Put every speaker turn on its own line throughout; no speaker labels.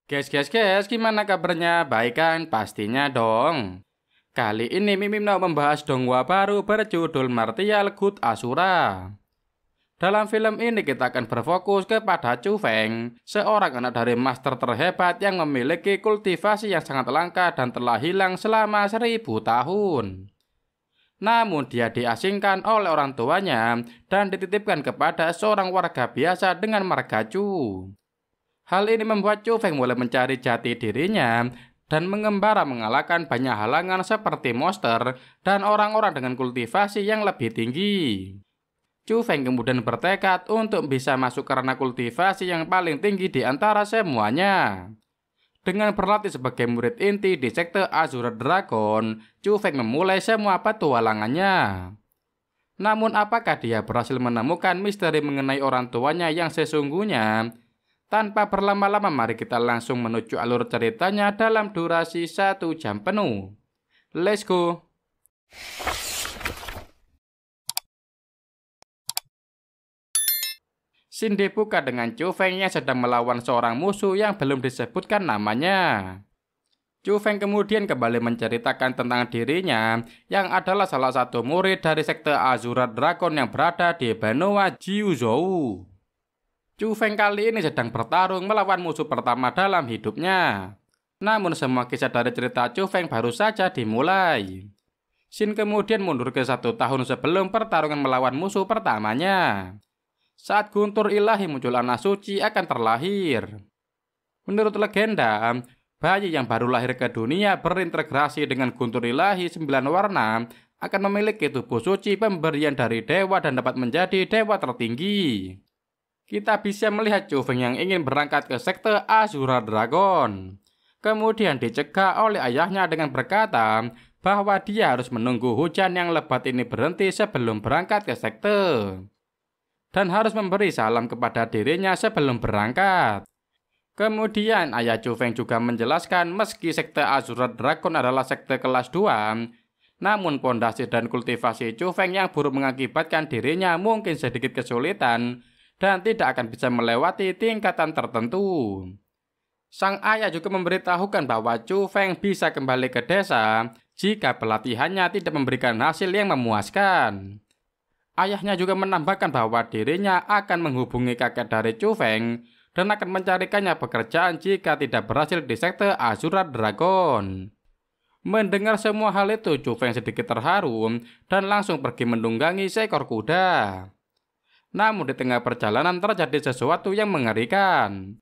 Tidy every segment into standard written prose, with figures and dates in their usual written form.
Guys, gimana kabarnya? Baik kan? Pastinya dong. Kali ini Mimim mau membahas dongwa baru berjudul Martial God Asura. Dalam film ini kita akan berfokus kepada Chu Feng, seorang anak dari master terhebat yang memiliki kultivasi yang sangat langka dan telah hilang selama 1000 tahun. Namun dia diasingkan oleh orang tuanya dan dititipkan kepada seorang warga biasa dengan marga Chu. Hal ini membuat Chu Feng mulai mencari jati dirinya dan mengembara mengalahkan banyak halangan seperti monster dan orang-orang dengan kultivasi yang lebih tinggi. Chu Feng kemudian bertekad untuk bisa masuk karena kultivasi yang paling tinggi di antara semuanya. Dengan berlatih sebagai murid inti di sekte Azure Dragon, Chu Feng memulai semua petualangannya. Namun apakah dia berhasil menemukan misteri mengenai orang tuanya yang sesungguhnya? Tanpa berlama-lama mari kita langsung menuju alur ceritanya dalam durasi 1 jam penuh. Let's go! Scene dibuka dengan Chu Feng yang sedang melawan seorang musuh yang belum disebutkan namanya. Chu Feng kemudian kembali menceritakan tentang dirinya yang adalah salah satu murid dari sekte Azure Dragon yang berada di benua Jiuzhou. Chu Feng kali ini sedang bertarung melawan musuh pertama dalam hidupnya. Namun semua kisah dari cerita Chu Feng baru saja dimulai. Scene kemudian mundur ke 1 tahun sebelum pertarungan melawan musuh pertamanya. Saat guntur ilahi muncul anak suci akan terlahir. Menurut legenda, bayi yang baru lahir ke dunia berintegrasi dengan guntur ilahi 9 warna akan memiliki tubuh suci pemberian dari dewa dan dapat menjadi dewa tertinggi. Kita bisa melihat Chu Feng yang ingin berangkat ke sekte Azure Dragon. Kemudian dicegah oleh ayahnya dengan berkata bahwa dia harus menunggu hujan yang lebat ini berhenti sebelum berangkat ke sekte. Dan harus memberi salam kepada dirinya sebelum berangkat. Kemudian ayah Chu Feng juga menjelaskan meski sekte Azure Dragon adalah sekte kelas 2, namun pondasi dan kultivasi Chu Feng yang buruk mengakibatkan dirinya mungkin sedikit kesulitan dan tidak akan bisa melewati tingkatan tertentu. Sang ayah juga memberitahukan bahwa Chu Feng bisa kembali ke desa jika pelatihannya tidak memberikan hasil yang memuaskan. Ayahnya juga menambahkan bahwa dirinya akan menghubungi kakek dari Chu Feng dan akan mencarikannya pekerjaan jika tidak berhasil di sekte Azure Dragon. Mendengar semua hal itu, Chu Feng sedikit terharu dan langsung pergi menunggangi seekor kuda. Namun di tengah perjalanan terjadi sesuatu yang mengerikan.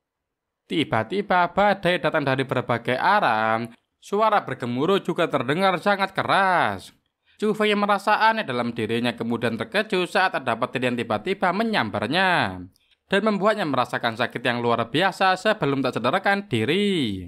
Tiba-tiba badai datang dari berbagai arah. Suara bergemuruh juga terdengar sangat keras. Chu Feng yang merasa aneh dalam dirinya kemudian terkejut saat ada petir yang tiba-tiba menyambarnya dan membuatnya merasakan sakit yang luar biasa sebelum tak sadarkan diri.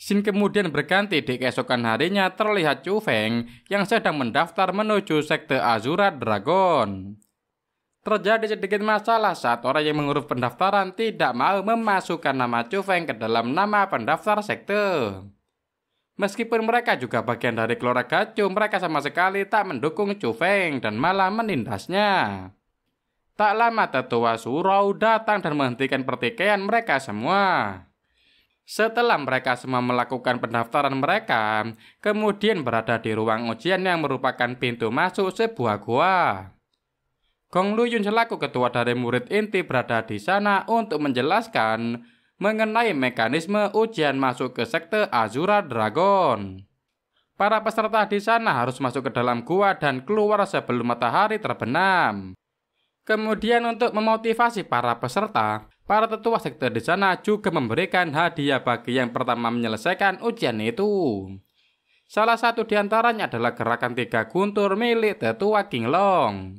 Scene kemudian berganti di keesokan harinya terlihat Chu Feng yang sedang mendaftar menuju sekte Azure Dragon. Terjadi sedikit masalah saat orang yang mengurus pendaftaran tidak mau memasukkan nama Chu Feng ke dalam nama pendaftar sekte. Meskipun mereka juga bagian dari keluarga Chu, mereka sama sekali tak mendukung Chu Feng dan malah menindasnya. Tak lama tetua surau datang dan menghentikan pertikaian mereka semua. Setelah mereka semua melakukan pendaftaran mereka, kemudian berada di ruang ujian yang merupakan pintu masuk sebuah gua. Gong Lu Yun selaku ketua dari murid inti berada di sana untuk menjelaskan mengenai mekanisme ujian masuk ke sekte Azure Dragon. Para peserta di sana harus masuk ke dalam gua dan keluar sebelum matahari terbenam. Kemudian untuk memotivasi para peserta, para tetua sekte di sana juga memberikan hadiah bagi yang pertama menyelesaikan ujian itu. Salah satu di antaranya adalah gerakan 3 guntur milik tetua King Long.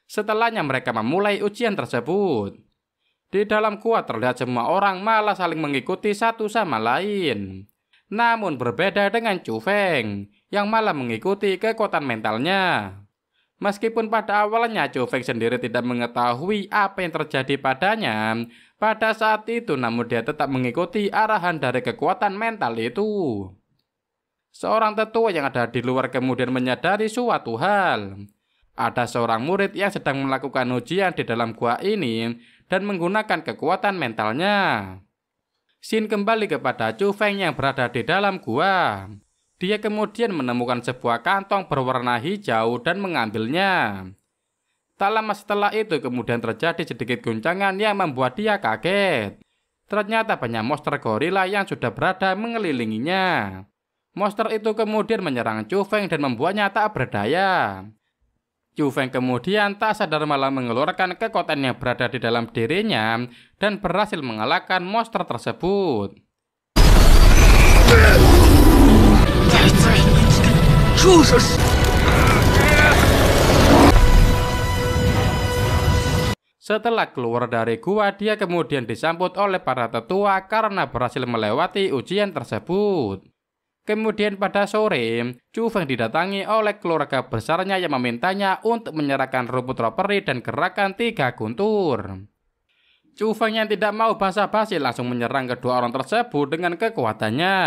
Setelahnya mereka memulai ujian tersebut. Di dalam gua terlihat semua orang malah saling mengikuti satu sama lain. Namun berbeda dengan Chu Feng yang malah mengikuti kekuatan mentalnya. Meskipun pada awalnya Chu Feng sendiri tidak mengetahui apa yang terjadi padanya, pada saat itu namun dia tetap mengikuti arahan dari kekuatan mental itu. Seorang tetua yang ada di luar kemudian menyadari suatu hal. Ada seorang murid yang sedang melakukan ujian di dalam gua ini dan menggunakan kekuatan mentalnya. Shin kembali kepada Chu Feng yang berada di dalam gua. Dia kemudian menemukan sebuah kantong berwarna hijau dan mengambilnya. Tak lama setelah itu kemudian terjadi sedikit guncangan yang membuat dia kaget. Ternyata banyak monster gorila yang sudah berada mengelilinginya. Monster itu kemudian menyerang Chu Feng dan membuatnya tak berdaya. Chu Feng kemudian tak sadar malah mengeluarkan kekuatan yang berada di dalam dirinya dan berhasil mengalahkan monster tersebut. Setelah keluar dari gua, dia kemudian disambut oleh para tetua karena berhasil melewati ujian tersebut. Kemudian pada sore, Chu Feng didatangi oleh keluarga besarnya yang memintanya untuk menyerahkan rumput roperi dan gerakan 3 guntur. Chu Feng yang tidak mau basa-basi langsung menyerang kedua orang tersebut dengan kekuatannya.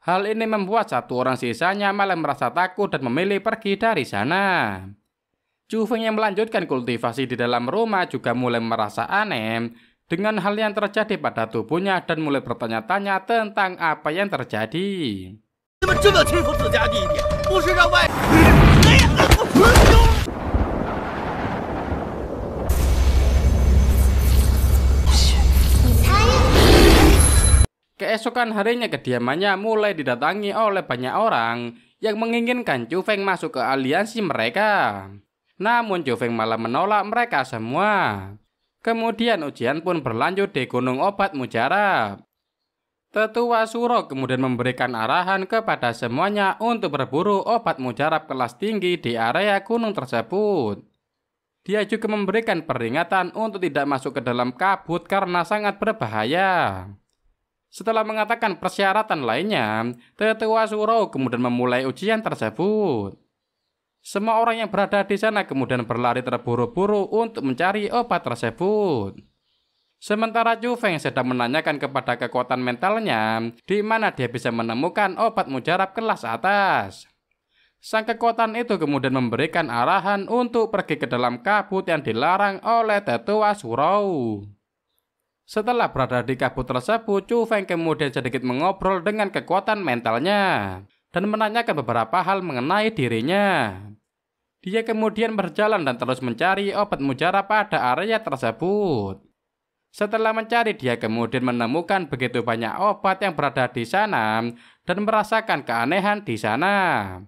Hal ini membuat satu orang sisanya malah merasa takut dan memilih pergi dari sana. Chu Feng yang melanjutkan kultivasi di dalam rumah juga mulai merasa aneh dengan hal yang terjadi pada tubuhnya dan mulai bertanya-tanya tentang apa yang terjadi. Keesokan harinya kediamannya mulai didatangi oleh banyak orang yang menginginkan Chu Feng masuk ke aliansi mereka. Namun Chu Feng malah menolak mereka semua. Kemudian ujian pun berlanjut di Gunung Obat Mujarab. Tetua Suro kemudian memberikan arahan kepada semuanya untuk berburu obat mujarab kelas tinggi di area gunung tersebut. Dia juga memberikan peringatan untuk tidak masuk ke dalam kabut karena sangat berbahaya. Setelah mengatakan persyaratan lainnya, Tetua Suro kemudian memulai ujian tersebut. Semua orang yang berada di sana kemudian berlari terburu-buru untuk mencari obat tersebut. Sementara Chu Feng sedang menanyakan kepada kekuatan mentalnya di mana dia bisa menemukan obat mujarab kelas atas. Sang kekuatan itu kemudian memberikan arahan untuk pergi ke dalam kabut yang dilarang oleh Tetua Suro. Setelah berada di kabut tersebut, Chu Feng kemudian sedikit mengobrol dengan kekuatan mentalnya dan menanyakan beberapa hal mengenai dirinya. Dia kemudian berjalan dan terus mencari obat mujarab pada area tersebut. Setelah mencari, dia kemudian menemukan begitu banyak obat yang berada di sana dan merasakan keanehan di sana.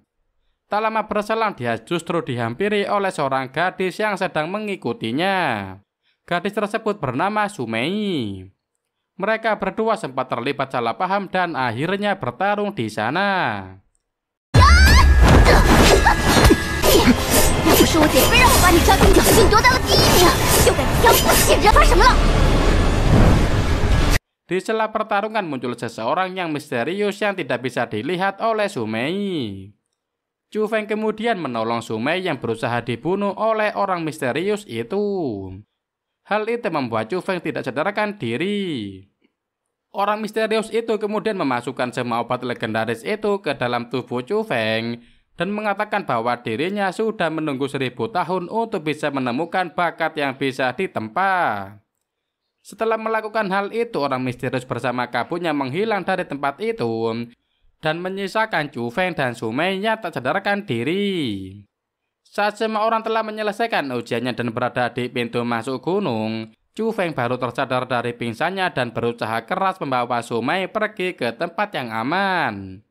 Tak lama berselang, dia justru dihampiri oleh seorang gadis yang sedang mengikutinya. Gadis tersebut bernama Sumei. Mereka berdua sempat terlibat salah paham dan akhirnya bertarung di sana. Di sela pertarungan muncul seseorang yang misterius yang tidak bisa dilihat oleh Sumei. Chu Feng kemudian menolong Sumei yang berusaha dibunuh oleh orang misterius itu. Hal itu membuat Chu Feng tidak sadarkan diri. Orang misterius itu kemudian memasukkan semua obat legendaris itu ke dalam tubuh Chu Feng dan mengatakan bahwa dirinya sudah menunggu 1000 tahun untuk bisa menemukan bakat yang bisa ditempa. Setelah melakukan hal itu, orang misterius bersama kabutnya menghilang dari tempat itu dan menyisakan Chu Feng dan Sumei yang tak sadarkan diri. Saat semua orang telah menyelesaikan ujiannya dan berada di pintu masuk gunung, Chu Feng baru tersadar dari pingsannya dan berusaha keras membawa Sumei pergi ke tempat yang aman.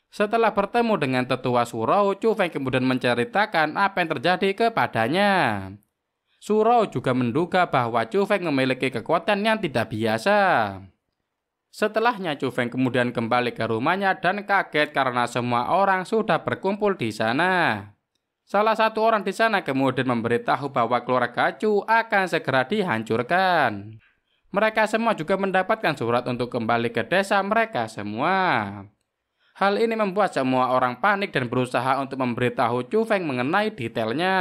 Setelah bertemu dengan Tetua Suro, Chu Feng kemudian menceritakan apa yang terjadi kepadanya. Suro juga menduga bahwa Chu Feng memiliki kekuatan yang tidak biasa. Setelahnya Chu Feng kemudian kembali ke rumahnya dan kaget karena semua orang sudah berkumpul di sana. Salah satu orang di sana kemudian memberitahu bahwa keluarga Chu akan segera dihancurkan. Mereka semua juga mendapatkan surat untuk kembali ke desa mereka semua. Hal ini membuat semua orang panik dan berusaha untuk memberitahu Chu Feng mengenai detailnya.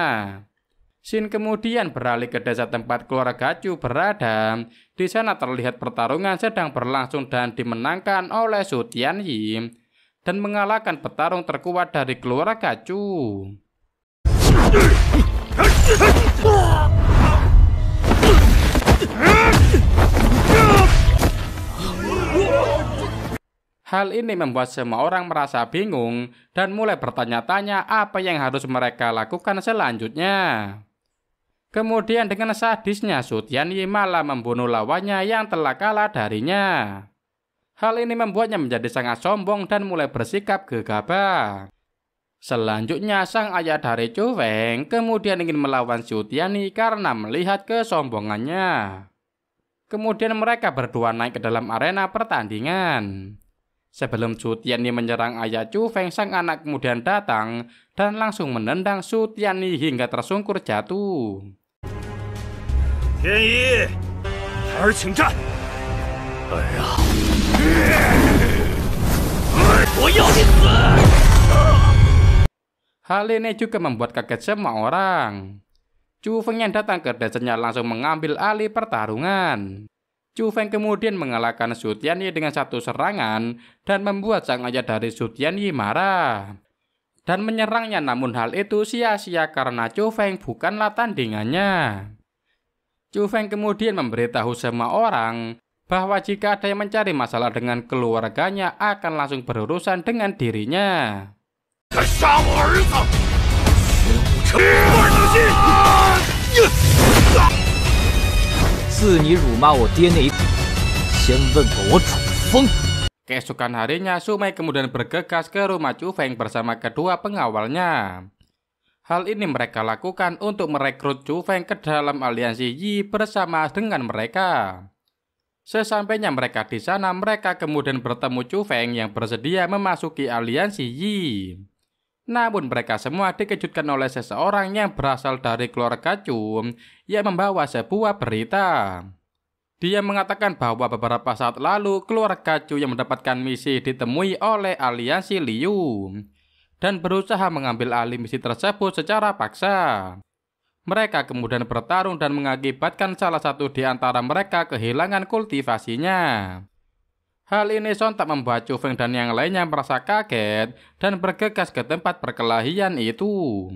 Shin kemudian beralih ke desa tempat keluarga Chu berada. Di sana terlihat pertarungan sedang berlangsung dan dimenangkan oleh Su Tianyi. dan mengalahkan petarung terkuat dari keluarga Chu. Hal ini membuat semua orang merasa bingung dan mulai bertanya-tanya apa yang harus mereka lakukan selanjutnya. Kemudian dengan sadisnya Su Tianyi malah membunuh lawannya yang telah kalah darinya. Hal ini membuatnya menjadi sangat sombong dan mulai bersikap gegabah. Selanjutnya sang ayah dari Chu Feng kemudian ingin melawan Su Tianyi karena melihat kesombongannya. Kemudian mereka berdua naik ke dalam arena pertandingan. Sebelum Su Tianyi menyerang ayah Chu Feng, sang anak kemudian datang dan langsung menendang Su Tianyi hingga tersungkur jatuh.
Tianyi, 孩儿请战！哎呀！我要你死！
Hal ini juga membuat kaget semua orang. Chu Feng yang datang ke desanya langsung mengambil alih pertarungan. Chu Feng kemudian mengalahkan Su Tianyi dengan satu serangan dan membuat sang ayah dari Su Tianyi marah dan menyerangnya, namun hal itu sia-sia karena Chu Feng bukanlah tandingannya. Chu Feng kemudian memberitahu semua orang bahwa jika ada yang mencari masalah dengan keluarganya akan langsung berurusan dengan dirinya.
敢杀我儿子！玄武城二子进！
自你辱骂我爹那一，先问问我楚风。
Keesokan harinya, Su Mei kemudian bergegas ke rumah Chu Feng bersama kedua pengawalnya. Hal ini mereka lakukan untuk merekrut Chu Feng ke dalam aliansi Yi bersama dengan mereka. Sesampainya mereka di sana, mereka kemudian bertemu Chu Feng yang bersedia memasuki aliansi Yi. Namun mereka semua dikejutkan oleh seseorang yang berasal dari keluarga Chu yang membawa sebuah berita. Dia mengatakan bahwa beberapa saat lalu keluarga Chu yang mendapatkan misi ditemui oleh aliansi Liu dan berusaha mengambil alih misi tersebut secara paksa. Mereka kemudian bertarung dan mengakibatkan salah satu di antara mereka kehilangan kultivasinya. Hal ini sontak membuat Chu Feng dan yang lainnya merasa kaget dan bergegas ke tempat perkelahian itu.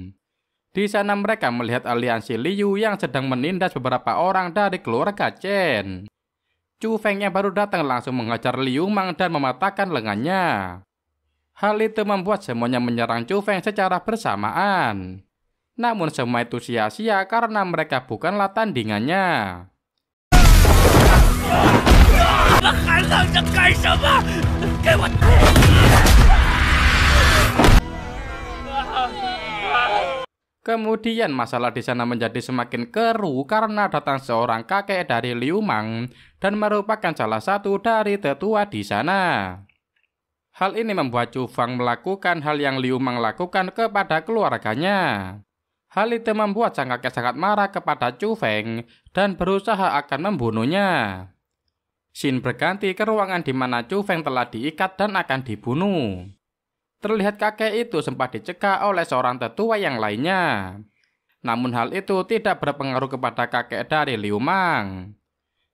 Di sana mereka melihat aliansi Liu yang sedang menindas beberapa orang dari keluarga Chen. Chu Feng yang baru datang langsung mengejar Liu Mang dan mematahkan lengannya. Hal itu membuat semuanya menyerang Chu Feng secara bersamaan. Namun semua itu sia-sia karena mereka bukanlah tandingannya.
你们还愣着干什么？给我！
Kemudian masalah di sana menjadi semakin keruh karena datang seorang kakek dari Liu Mang dan merupakan salah satu dari tetua di sana. Hal ini membuat Chu Feng melakukan hal yang Liu Mang lakukan kepada keluarganya. Hal itu membuat sang kakek sangat marah kepada Chu Feng dan berusaha akan membunuhnya. Xin berganti ke ruangan di mana Chu Feng telah diikat dan akan dibunuh. Terlihat kakek itu sempat dicegah oleh seorang tetua yang lainnya. Namun hal itu tidak berpengaruh kepada kakek dari Liu Mang.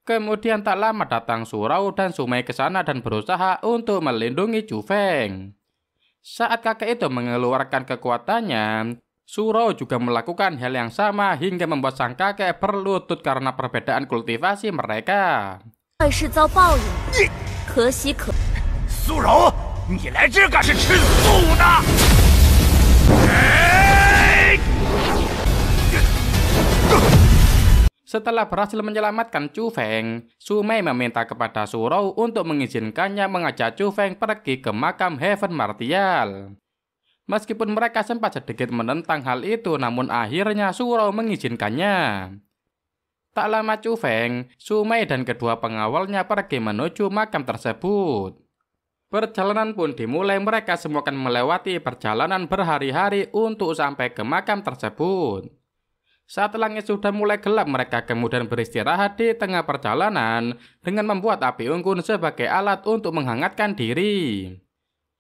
Kemudian tak lama datang Su Rao dan Su Mei ke sana dan berusaha untuk melindungi Chu Feng. Saat kakek itu mengeluarkan kekuatannya, Su Rao juga melakukan hal yang sama hingga membuat sang kakek berlutut karena perbedaan kultivasi mereka.
苏柔，你来这可是吃素的！
Setelah berhasil menyelamatkan Chu Feng, Su Mei meminta kepada Su Rao untuk mengizinkannya mengajak Chu Feng pergi ke makam Heaven Martial. Meskipun mereka sempat sedikit menentang hal itu, namun akhirnya Su Rao mengizinkannya. Tak lama Chu Feng, Su Mei dan kedua pengawalnya pergi menuju makam tersebut. Perjalanan pun dimulai, mereka semua akan melewati perjalanan berhari-hari untuk sampai ke makam tersebut. Saat langit sudah mulai gelap, mereka kemudian beristirahat di tengah perjalanan dengan membuat api unggun sebagai alat untuk menghangatkan diri.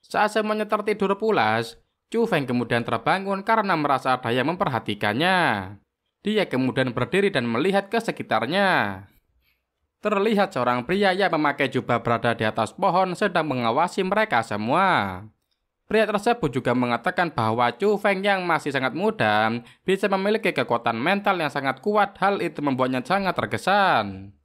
Saat semuanya tertidur pulas, Chu Feng kemudian terbangun karena merasa ada yang memperhatikannya. Dia kemudian berdiri dan melihat ke sekitarnya. Terlihat seorang pria yang memakai jubah berada di atas pohon sedang mengawasi mereka semua. Pria tersebut juga mengatakan bahwa Chu Feng yang masih sangat muda bisa memiliki kekuatan mental yang sangat kuat. Hal itu membuatnya sangat terkesan.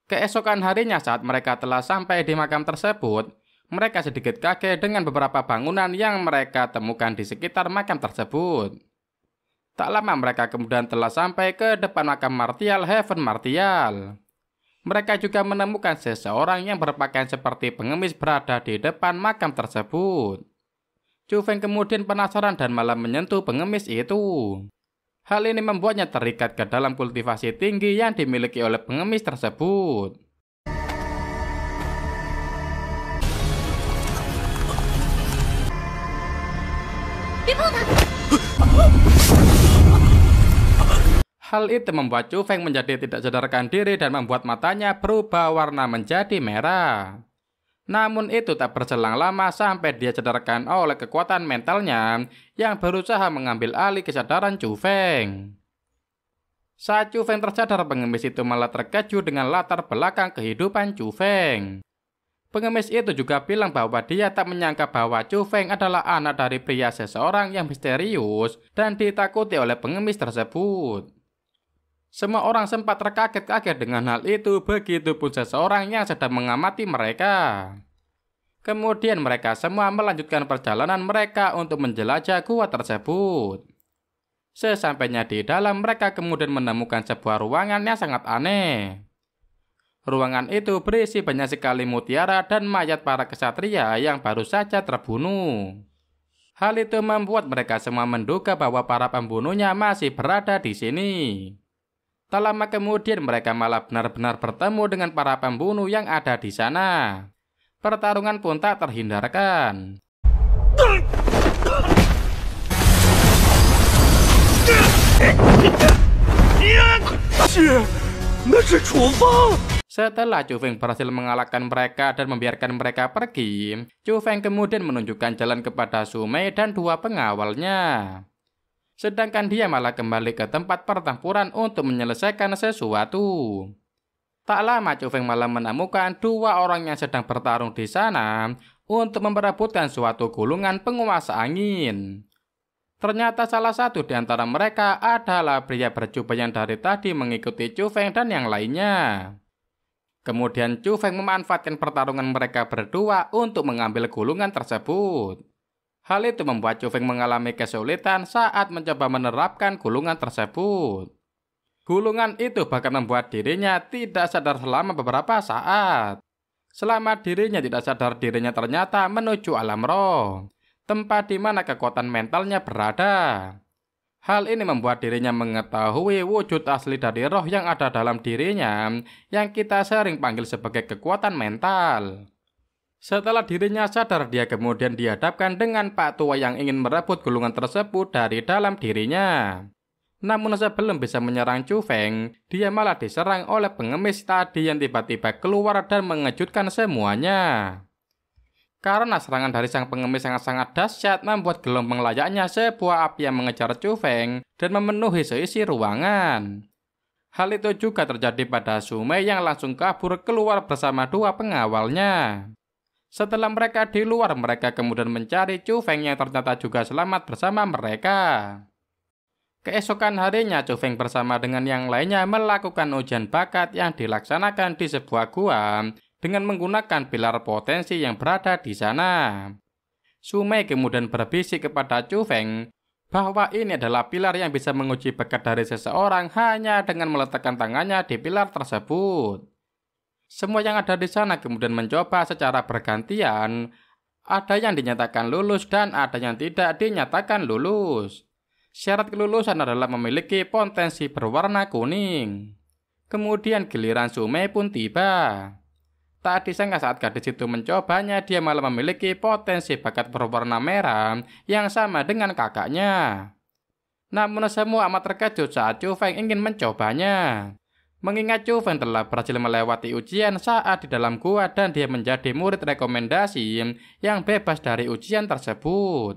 Keesokan harinya saat mereka telah sampai di makam tersebut, mereka sedikit kaget dengan beberapa bangunan yang mereka temukan di sekitar makam tersebut. Tak lama mereka kemudian telah sampai ke depan makam Martial Heaven Martial. Mereka juga menemukan seseorang yang berpakaian seperti pengemis berada di depan makam tersebut. Chu Feng kemudian penasaran dan malah menyentuh pengemis itu. Hal ini membuatnya terikat ke dalam kultivasi tinggi yang dimiliki oleh pengemis tersebut. Hal itu membuat Chu Feng menjadi tidak sadarkan diri dan membuat matanya berubah warna menjadi merah. Namun itu tak berselang lama sampai dia sadarkan oleh kekuatan mentalnya yang berusaha mengambil alih kesadaran Chu Feng. Saat Chu Feng tersadar, pengemis itu malah terkejut dengan latar belakang kehidupan Chu Feng. Pengemis itu juga bilang bahwa dia tak menyangka bahwa Chu Feng adalah anak dari pria seseorang yang misterius dan ditakuti oleh pengemis tersebut. Semua orang sempat terkaget-kaget dengan hal itu, begitupun seseorang yang sedang mengamati mereka. Kemudian mereka semua melanjutkan perjalanan mereka untuk menjelajah gua tersebut. Sesampainya di dalam, mereka kemudian menemukan sebuah ruangan yang sangat aneh. Ruangan itu berisi banyak sekali mutiara dan mayat para kesatria yang baru saja terbunuh. Hal itu membuat mereka semua menduga bahwa para pembunuhnya masih berada di sini. Tak lama kemudian mereka malah benar-benar bertemu dengan para pembunuh yang ada di sana. Pertarungan pun tak terhindarkan. Setelah Chu Feng berhasil mengalahkan mereka dan membiarkan mereka pergi, Chu Feng kemudian menunjukkan jalan kepada Su Mei dan dua pengawalnya. Sedangkan dia malah kembali ke tempat pertempuran untuk menyelesaikan sesuatu. Tak lama Chu Feng malah menemukan dua orang yang sedang bertarung di sana untuk memperebutkan suatu gulungan penguasa angin. Ternyata salah satu di antara mereka adalah pria berjubah yang dari tadi mengikuti Chu Feng dan yang lainnya. Kemudian Chu Feng memanfaatkan pertarungan mereka berdua untuk mengambil gulungan tersebut. Hal itu membuat Chu Feng mengalami kesulitan saat mencoba menerapkan gulungan tersebut. Gulungan itu bahkan membuat dirinya tidak sadar selama beberapa saat. Selama dirinya tidak sadar, dirinya ternyata menuju alam roh, tempat di mana kekuatan mentalnya berada. Hal ini membuat dirinya mengetahui wujud asli dari roh yang ada dalam dirinya, yang kita sering panggil sebagai kekuatan mental. Setelah dirinya sadar, dia kemudian dihadapkan dengan Pak Tua yang ingin merebut gulungan tersebut dari dalam dirinya. Namun sebelum bisa menyerang Chu Feng, dia malah diserang oleh pengemis tadi yang tiba-tiba keluar dan mengejutkan semuanya. Karena serangan dari sang pengemis sangat-sangat dahsyat, membuat gelombang layaknya sebuah api yang mengejar Chu Feng dan memenuhi seisi ruangan. Hal itu juga terjadi pada Su Mei yang langsung kabur keluar bersama dua pengawalnya. Setelah mereka di luar, mereka kemudian mencari Chu Feng yang ternyata juga selamat bersama mereka. Keesokan harinya, Chu Feng bersama dengan yang lainnya melakukan ujian bakat yang dilaksanakan di sebuah gua dengan menggunakan pilar potensi yang berada di sana. Su Mei kemudian berbisik kepada Chu Feng bahwa ini adalah pilar yang bisa menguji bakat dari seseorang hanya dengan meletakkan tangannya di pilar tersebut. Semua yang ada di sana kemudian mencoba secara bergantian. Ada yang dinyatakan lulus dan ada yang tidak dinyatakan lulus. Syarat kelulusan adalah memiliki potensi berwarna kuning. Kemudian giliran Su Mei pun tiba. Tak disangka saat gadis itu mencobanya, dia malah memiliki potensi bakat berwarna merah yang sama dengan kakaknya. Namun semua amat terkejut saat Chu Feng ingin mencobanya. Mengingat Chu Feng telah berhasil melewati ujian saat di dalam gua dan dia menjadi murid rekomendasi yang bebas dari ujian tersebut.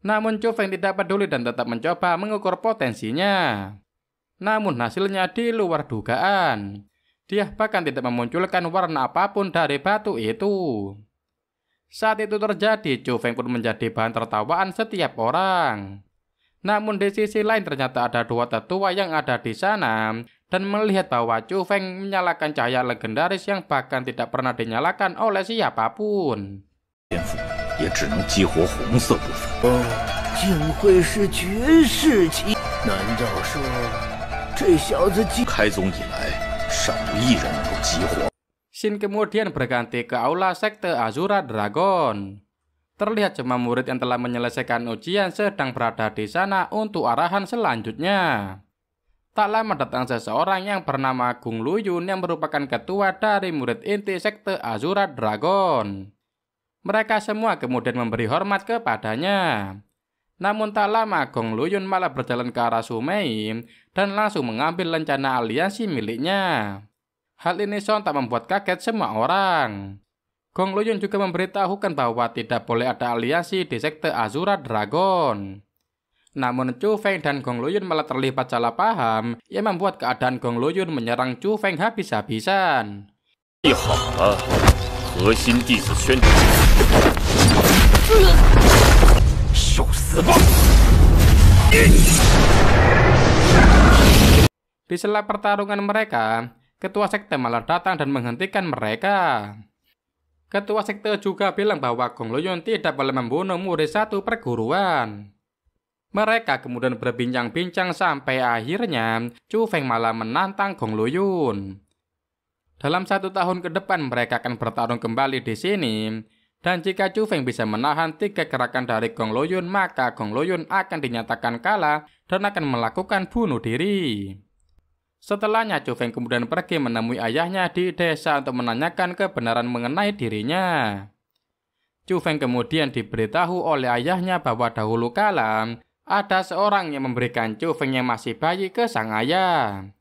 Namun Chu Feng tidak peduli dan tetap mencoba mengukur potensinya. Namun hasilnya di luar dugaan. Dia bahkan tidak memunculkan warna apapun dari batu itu. Saat itu terjadi, Chu Feng pun menjadi bahan tertawaan setiap orang. Namun di sisi lain ternyata ada dua tetua yang ada di sana dan melihat bahwa Chu Feng menyalakan cahaya legendaris yang bahkan tidak pernah dinyalakan oleh siapapun.
也只能激活红色部分。
竟会是绝世奇？难道说这小子
开宗以来，尚无一人能够激活。
Shin kemudian berganti ke aula sekte Azura Dragon. Terlihat semua murid yang telah menyelesaikan ujian sedang berada di sana untuk arahan selanjutnya. Tak lama datang seseorang yang bernama Gong Luyun yang merupakan ketua dari murid inti sekte Azura Dragon. Mereka semua kemudian memberi hormat kepadanya. Namun tak lama Gong Luyun malah berjalan ke arah Sumei dan langsung mengambil rencana aliansi miliknya. Hal ini sontak membuat kaget semua orang. Gong Luyun juga memberitahukan bahwa tidak boleh ada aliansi di sekte Azura Dragon. Namun Chu Feng dan Gong Luyun malah terlibat salah paham yang membuat keadaan Gong Luyun menyerang Chu Feng habis-habisan.
立好了，核心弟子宣读。受死吧！
Di sela pertarungan mereka, ketua sekte malah datang dan menghentikan mereka. Ketua sekte juga bilang bahwa Gong Luyun tidak boleh membunuh murid satu perguruan. Mereka kemudian berbincang-bincang sampai akhirnya Chu Feng malah menantang Gong Luyun. Dalam 1 tahun ke depan mereka akan bertarung kembali di sini. Dan jika Chu Feng bisa menahan 3 gerakan dari Gong Luyun, maka Gong Luyun akan dinyatakan kalah dan akan melakukan bunuh diri. Setelahnya Chu Feng kemudian pergi menemui ayahnya di desa untuk menanyakan kebenaran mengenai dirinya. Chu Feng kemudian diberitahu oleh ayahnya bahwa dahulu kala ada seorang yang memberikan Chu Feng yang masih bayi ke sang ayah.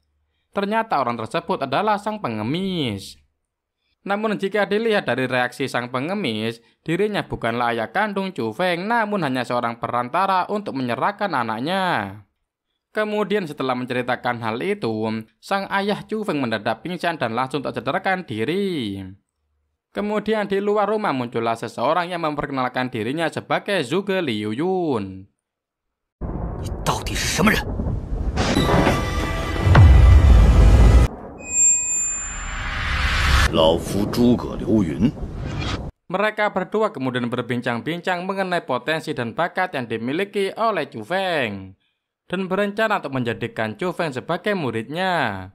Ternyata orang tersebut adalah sang pengemis. Namun jika dilihat dari reaksi sang pengemis, dirinya bukanlah ayah kandung Chu Feng, namun hanya seorang perantara untuk menyerahkan anaknya. Kemudian setelah menceritakan hal itu, sang ayah Chu Feng mendadak pingsan dan langsung tercederkan diri. Kemudian di luar rumah muncullah seseorang yang memperkenalkan dirinya sebagai Zhuge Liuyun.
你到底是什么人？
老夫诸葛流云。
Mereka berdua kemudian berbincang-bincang mengenai potensi dan bakat yang dimiliki oleh Chu Feng dan berencana untuk menjadikan Chu Feng sebagai muridnya.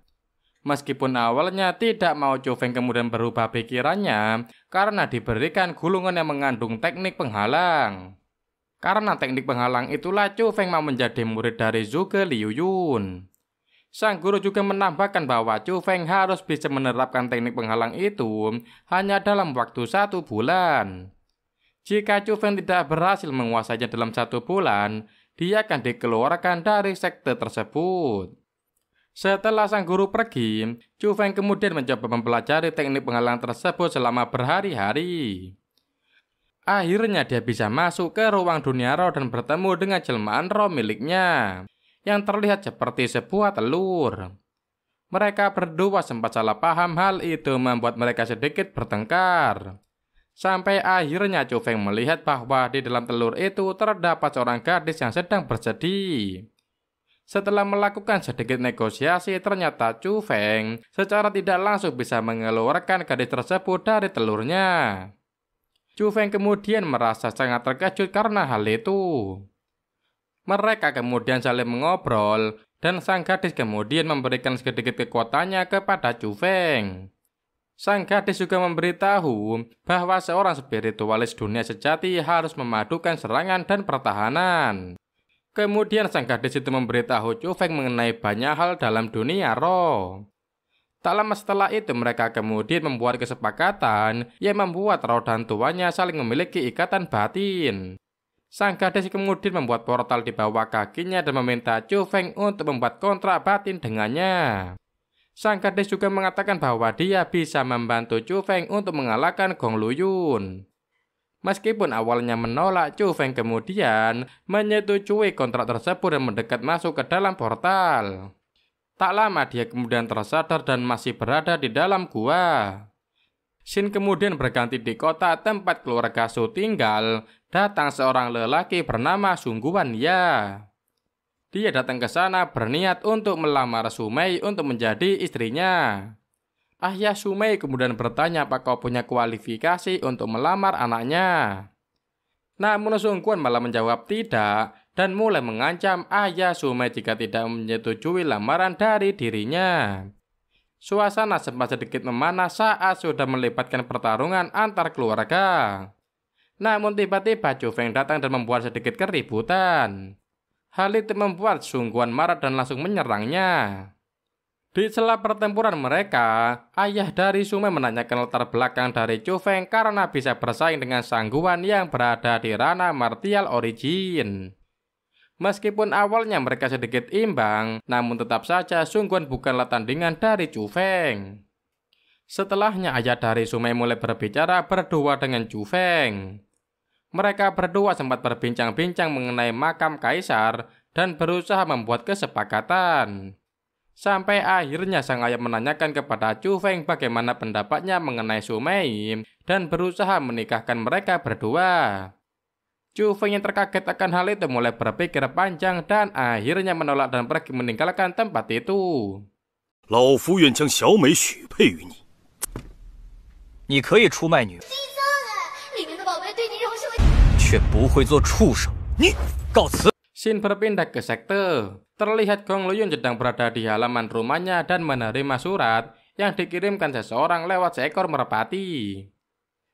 Meskipun awalnya tidak mau, Chu Feng kemudian berubah pikirannya karena diberikan gulungan yang mengandung teknik penghalang. Karena teknik penghalang itulah Chu Feng mau menjadi murid dari Zhuge Liuyun. Sang guru juga menambahkan bahwa Chu Feng harus bisa menerapkan teknik penghalang itu hanya dalam waktu 1 bulan. Jika Chu Feng tidak berhasil menguasainya dalam 1 bulan, dia akan dikeluarkan dari sekte tersebut. Setelah sang guru pergi, Chu Feng kemudian mencoba mempelajari teknik penghalang tersebut selama berhari-hari. Akhirnya dia bisa masuk ke ruang dunia roh dan bertemu dengan jelmaan roh miliknya, yang terlihat seperti sebuah telur. Mereka berdua sempat salah paham, hal itu membuat mereka sedikit bertengkar. Sampai akhirnya Chu Feng melihat bahwa di dalam telur itu terdapat seorang gadis yang sedang bersedih. Setelah melakukan sedikit negosiasi, ternyata Chu Feng secara tidak langsung bisa mengeluarkan gadis tersebut dari telurnya. Chu Feng kemudian merasa sangat terkejut karena hal itu. Mereka kemudian saling mengobrol, dan sang gadis kemudian memberikan sedikit kekuatannya kepada Chu Feng. Sang gadis juga memberitahu bahwa seorang spiritualis dunia sejati harus memadukan serangan dan pertahanan. Kemudian sang gadis itu memberitahu Chu Feng mengenai banyak hal dalam dunia roh. Tak lama setelah itu mereka kemudian membuat kesepakatan yang membuat roh dan tuannya saling memiliki ikatan batin. Sang gadis kemudian membuat portal di bawah kakinya dan meminta Chu Feng untuk membuat kontrak batin dengannya. Sang gadis juga mengatakan bahwa dia bisa membantu Chu Feng untuk mengalahkan Gong Luyun. Meskipun awalnya menolak, Chu Feng kemudian menyetujui kontrak tersebut dan mendekat masuk ke dalam portal. Tak lama dia kemudian tersadar dan masih berada di dalam gua. Shin kemudian berganti di kota tempat keluarga Su tinggal. Datang seorang lelaki bernama Sungguan Ya. Dia datang ke sana berniat untuk melamar Su Mei untuk menjadi istrinya. Ayah Su Mei kemudian bertanya apakah punya kualifikasi untuk melamar anaknya. Namun Sungguan malah menjawab tidak dan mulai mengancam ayah Su Mei jika tidak menyetujui lamaran dari dirinya. Suasana sempat sedikit memanas saat sudah melibatkan pertarungan antar keluarga. Namun tiba-tiba Chu Feng datang dan membuat sedikit keributan. Hal itu membuat Sungguan marah dan langsung menyerangnya. Di sela pertempuran mereka, ayah dari Su Mei menanyakan latar belakang dari Chu Feng karena bisa bersaing dengan Sangguan yang berada di ranah martial origin. Meskipun awalnya mereka sedikit imbang, namun tetap saja Sungguan bukanlah tandingan dari Chu Feng. Setelahnya ayah dari Su Mei mulai berbicara berdua dengan Chu Feng. Mereka berdua sempat berbincang-bincang mengenai makam kaisar dan berusaha membuat kesepakatan. Sampai akhirnya sang ayah menanyakan kepada Chu Feng bagaimana pendapatnya mengenai Su Mei dan berusaha menikahkan mereka berdua. Chu Feng yang terkaget akan hal itu mulai berpikir panjang dan akhirnya menolak dan pergi meninggalkan tempat itu.
老夫愿将小美许配于你。
你可以出卖女人，却不会做畜生。
你
告辞。
Shin berpindah ke sekte. Terlihat Gong Luyun sedang berada di halaman rumahnya dan menerima surat yang dikirimkan seseorang lewat seekor merpati.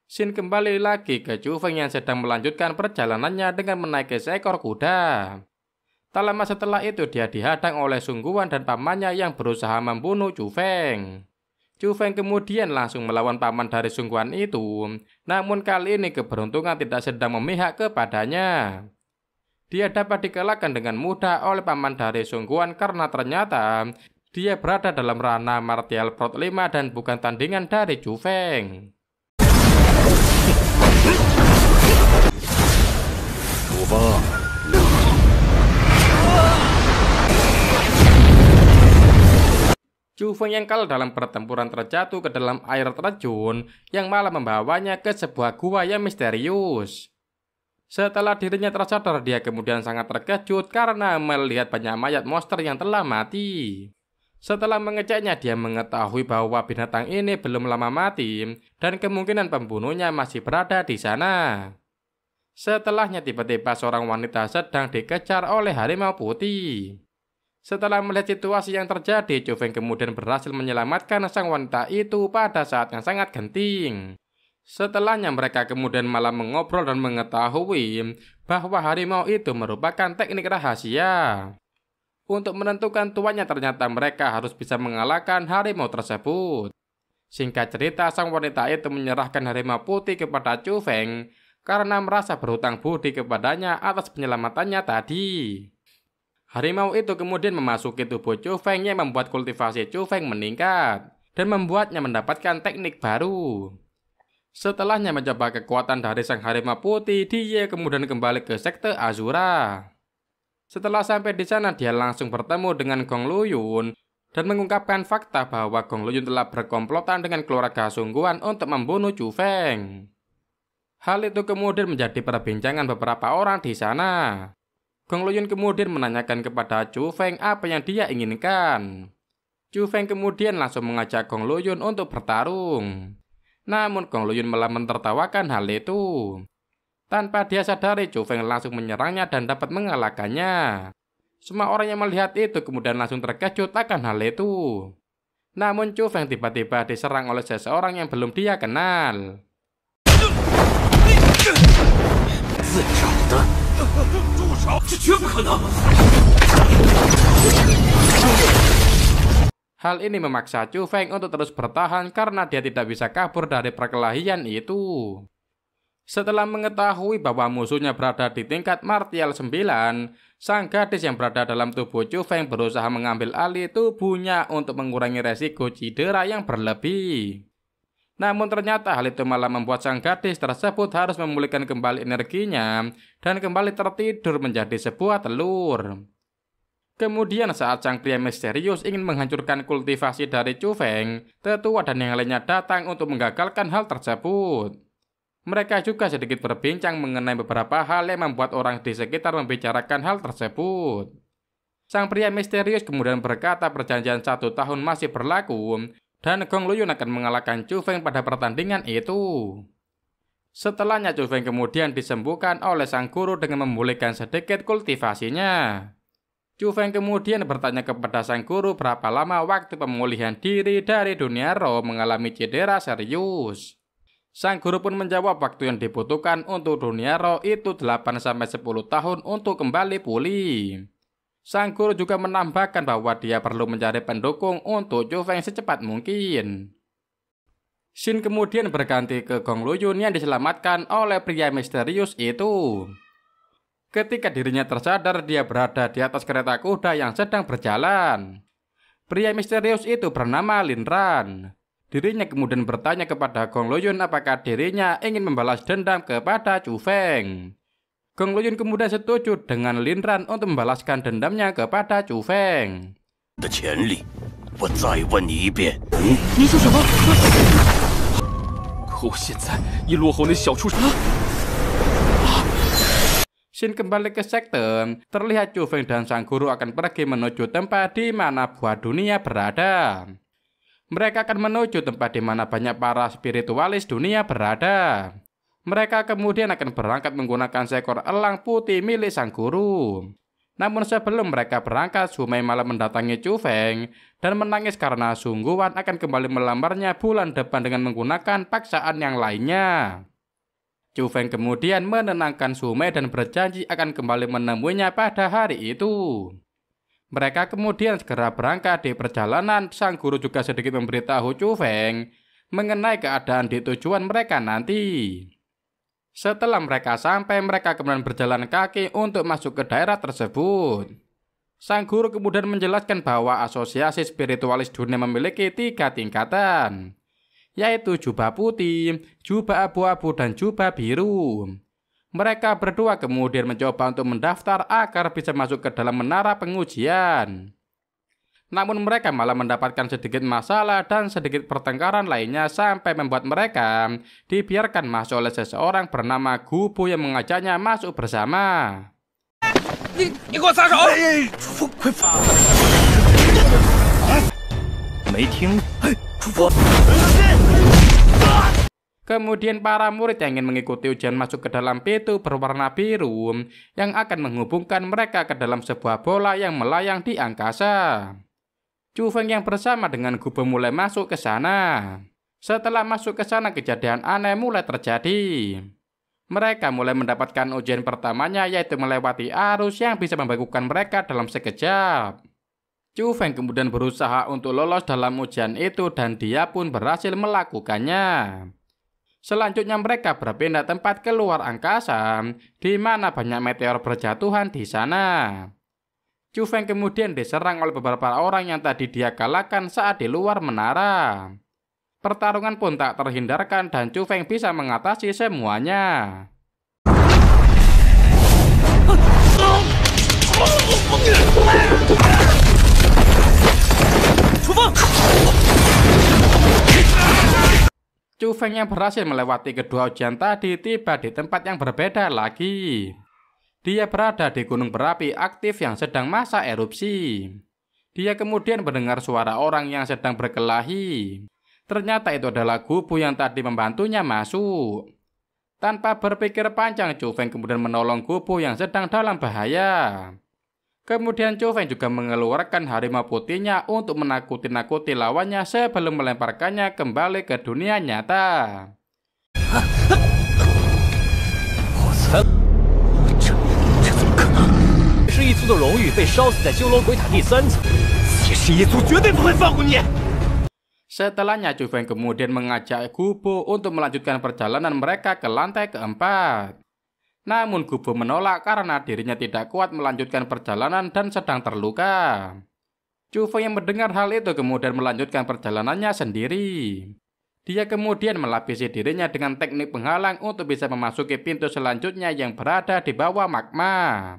Shin kembali lagi ke Chu Feng yang sedang melanjutkan perjalanannya dengan menaiki seekor kuda. Tak lama setelah itu dia dihadang oleh Sungguan dan pamannya yang berusaha membunuh Chu Feng. Chu Feng kemudian langsung melawan paman dari Sungguan itu, namun kali ini keberuntungan tidak sedang memihak kepadanya. Dia dapat dikalahkan dengan mudah oleh paman dari Sungguan karena ternyata dia berada dalam ranah martial prot 5 dan bukan tandingan dari Chu Feng.
出发。
Chu Feng yang kalah dalam pertempuran terjatuh ke dalam air terjun yang malah membawanya ke sebuah gua yang misterius. Setelah dirinya tersadar, dia kemudian sangat terkejut karena melihat banyak mayat monster yang telah mati. Setelah mengeceknya, dia mengetahui bahwa binatang ini belum lama mati dan kemungkinan pembunuhnya masih berada di sana. Setelahnya tiba-tiba seorang wanita sedang dikejar oleh harimau putih. Setelah melihat situasi yang terjadi, Chu Feng kemudian berhasil menyelamatkan sang wanita itu pada saat yang sangat genting. Setelahnya mereka kemudian malah mengobrol dan mengetahui bahwa harimau itu merupakan teknik rahasia. Untuk menentukan tuannya ternyata mereka harus bisa mengalahkan harimau tersebut. Singkat cerita, sang wanita itu menyerahkan harimau putih kepada Chu Feng karena merasa berhutang budi kepadanya atas penyelamatannya tadi. Harimau itu kemudian memasuki tubuh Chu Feng yang membuat kultivasi Chu Feng meningkat dan membuatnya mendapatkan teknik baru. Setelahnya mencoba kekuatan dari sang harimau putih, dia kemudian kembali ke sekte Azura. Setelah sampai di sana, dia langsung bertemu dengan Gong Luyun dan mengungkapkan fakta bahwa Gong Luyun telah berkomplotan dengan keluarga Sungguan untuk membunuh Chu Feng. Hal itu kemudian menjadi perbincangan beberapa orang di sana. Gong Luyun kemudian menanyakan kepada Chu Feng apa yang dia inginkan. Chu Feng kemudian langsung mengajak Gong Luyun untuk bertarung. Namun Gong Luyun malah mentertawakan hal itu. Tanpa dia sadari, Chu Feng langsung menyerangnya dan dapat mengalahkannya. Semua orang yang melihat itu kemudian langsung terkejut akan hal itu. Namun Chu Feng tiba-tiba diserang oleh seseorang yang belum dia kenal. Hal ini memaksa Chu Feng untuk terus bertahan karena dia tidak bisa kabur dari perkelahian itu. Setelah mengetahui bahwa musuhnya berada di tingkat martial 9, sang gadis yang berada dalam tubuh Chu Feng berusaha mengambil alih tubuhnya untuk mengurangi resiko cedera yang berlebih. Namun ternyata hal itu malah membuat sang gadis tersebut harus memulihkan kembali energinya dan kembali tertidur menjadi sebuah telur. Kemudian saat sang pria misterius ingin menghancurkan kultivasi dari Chu Feng, tetua dan yang lainnya datang untuk menggagalkan hal tersebut. Mereka juga sedikit berbincang mengenai beberapa hal yang membuat orang di sekitar membicarakan hal tersebut. Sang pria misterius kemudian berkata perjanjian 1 tahun masih berlaku, dan Gong Luyun akan mengalahkan Chu Feng pada pertandingan itu. Setelahnya Chu Feng kemudian disembuhkan oleh sang guru dengan memulihkan sedikit kultivasinya. Chu Feng kemudian bertanya kepada sang guru berapa lama waktu pemulihan diri dari dunia roh mengalami cedera serius. Sang guru pun menjawab waktu yang dibutuhkan untuk dunia roh itu 8-10 tahun untuk kembali pulih. Sang guru juga menambahkan bahwa dia perlu mencari pendukung untuk Chu Feng secepat mungkin. Shin kemudian berganti ke Gong Luyun yang diselamatkan oleh pria misterius itu. Ketika dirinya tersadar, dia berada di atas kereta kuda yang sedang berjalan. Pria misterius itu bernama Lin Ran. Dirinya kemudian bertanya kepada Gong Luyun apakah dirinya ingin membalas dendam kepada Chu Feng. Gong Luyun kemudian setuju dengan Lin Ran untuk membalaskan dendamnya kepada Chu Feng.
的潜力，我再问你一遍，
你说什么？可我现在也落后那小畜生。
Shin kembali ke sekte, terlihat Chu Feng dan sang guru akan pergi menuju tempat di mana buah dunia berada. Mereka akan menuju tempat di mana banyak para spiritualis dunia berada. Mereka kemudian akan berangkat menggunakan seekor elang putih milik sang guru. Namun sebelum mereka berangkat, Su Mei malah mendatangi Chu Feng dan menangis karena sungguhan akan kembali melamarnya bulan depan dengan menggunakan paksaan yang lainnya. Chu Feng kemudian menenangkan Su Mei dan berjanji akan kembali menemuinya pada hari itu. Mereka kemudian segera berangkat. Di perjalanan, sang guru juga sedikit memberitahu Chu Feng mengenai keadaan di tujuan mereka nanti. Setelah mereka sampai, mereka kemudian berjalan kaki untuk masuk ke daerah tersebut. Sang guru kemudian menjelaskan bahwa asosiasi spiritualis dunia memiliki 3 tingkatan, yaitu jubah putih, jubah abu-abu, dan jubah biru. Mereka berdua kemudian mencoba untuk mendaftar agar bisa masuk ke dalam menara pengujian. Namun mereka malah mendapatkan sedikit masalah dan sedikit pertengkaran lainnya sampai membuat mereka dibiarkan masuk oleh seseorang bernama Gu Bu yang mengajaknya masuk bersama.
你给我撒手！快放！没听？出发！
Kemudian para murid yang ingin mengikuti ujian masuk ke dalam pintu berwarna biru yang akan menghubungkan mereka ke dalam sebuah bola yang melayang di angkasa. Chu Feng yang bersama dengan Gu Bu mulai masuk ke sana. Setelah masuk ke sana, kejadian aneh mulai terjadi. Mereka mulai mendapatkan ujian pertamanya, yaitu melewati arus yang bisa membekukan mereka dalam sekejap. Chu Feng kemudian berusaha untuk lolos dalam ujian itu dan dia pun berhasil melakukannya. Selanjutnya mereka berpindah tempat keluar angkasa, di mana banyak meteor berjatuhan di sana. Chu Feng kemudian diserang oleh beberapa orang yang tadi dia kalahkan saat di luar menara. Pertarungan pun tak terhindarkan dan Chu Feng bisa mengatasi semuanya. Chu Feng yang berhasil melewati kedua ujian tadi tiba di tempat yang berbeda lagi. Dia berada di gunung berapi aktif yang sedang masa erupsi. Dia kemudian mendengar suara orang yang sedang berkelahi. Ternyata itu adalah Gu Bu yang tadi membantunya masuk. Tanpa berpikir panjang, Chu Feng kemudian menolong Gu Bu yang sedang dalam bahaya. Kemudian Chu Feng juga mengeluarkan harimau putihnya untuk menakuti-nakuti lawannya sebelum melemparkannya kembali ke dunia nyata.
是一族的荣誉被烧死在修罗鬼塔第3层，
铁狮一族绝对不会放过你。
Setelahnya Chu Feng kemudian mengajak Gu Bu untuk melanjutkan perjalanan mereka ke lantai keempat. Namun Gu Bu menolak karena dirinya tidak kuat melanjutkan perjalanan dan sedang terluka. Chu Feng yang mendengar hal itu kemudian melanjutkan perjalanannya sendiri. Dia kemudian melapisi dirinya dengan teknik penghalang untuk bisa memasuki pintu selanjutnya yang berada di bawah magma.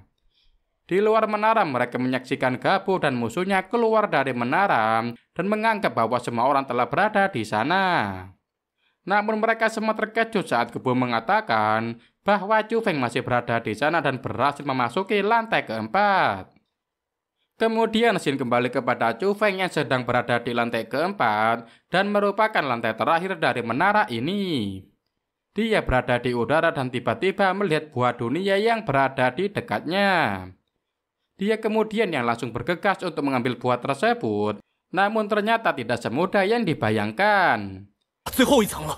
Di luar menara mereka menyaksikan Gabu dan musuhnya keluar dari menara dan menganggap bahwa semua orang telah berada di sana. Namun mereka semua terkejut saat Gabu mengatakan bahwa Chu Feng masih berada di sana dan berhasil memasuki lantai keempat. Kemudian scene kembali kepada Chu Feng yang sedang berada di lantai keempat dan merupakan lantai terakhir dari menara ini. Dia berada di udara dan tiba-tiba melihat buah dunia yang berada di dekatnya. Dia kemudian yang langsung bergegas untuk mengambil buah tersebut, namun ternyata tidak semudah yang dibayangkan.
最后一层了。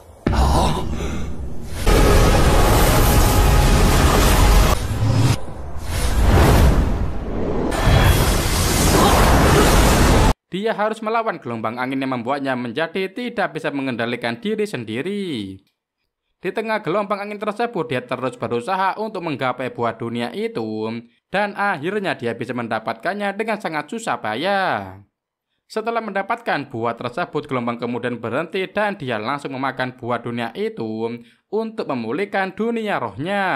Dia harus melawan gelombang angin yang membuatnya menjadi tidak bisa mengendalikan diri sendiri. Di tengah gelombang angin tersebut, dia terus berusaha untuk menggapai buah dunia itu, dan akhirnya dia bisa mendapatkannya dengan sangat susah payah. Setelah mendapatkan buah tersebut, gelombang kemudian berhenti dan dia langsung memakan buah dunia itu untuk memulihkan dunia rohnya.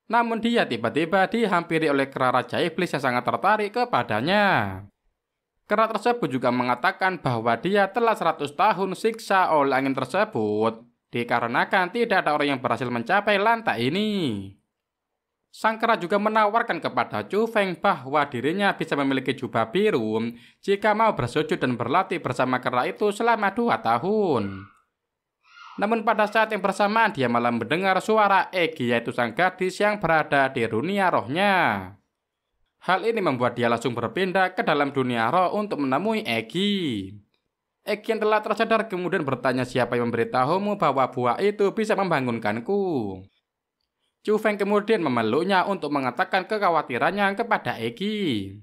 Namun dia tiba-tiba dihampiri oleh kera Raja Iblis yang sangat tertarik kepadanya. Kera tersebut juga mengatakan bahwa dia telah 100 tahun siksa oleh angin tersebut, dikarenakan tidak ada orang yang berhasil mencapai lantai ini. Sang kera juga menawarkan kepada Chu Feng bahwa dirinya bisa memiliki jubah biru jika mau bersujud dan berlatih bersama kera itu selama 2 tahun. Namun pada saat yang bersamaan dia malah mendengar suara Egi, yaitu sang gadis yang berada di dunia rohnya. Hal ini membuat dia langsung berpindah ke dalam dunia roh untuk menemui Egi. Egi yang telah tersadar kemudian bertanya, siapa yang memberitahumu bahwa buah itu bisa membangunkanku? Chu Feng kemudian memeluknya untuk mengatakan kekhawatirannya kepada Egi.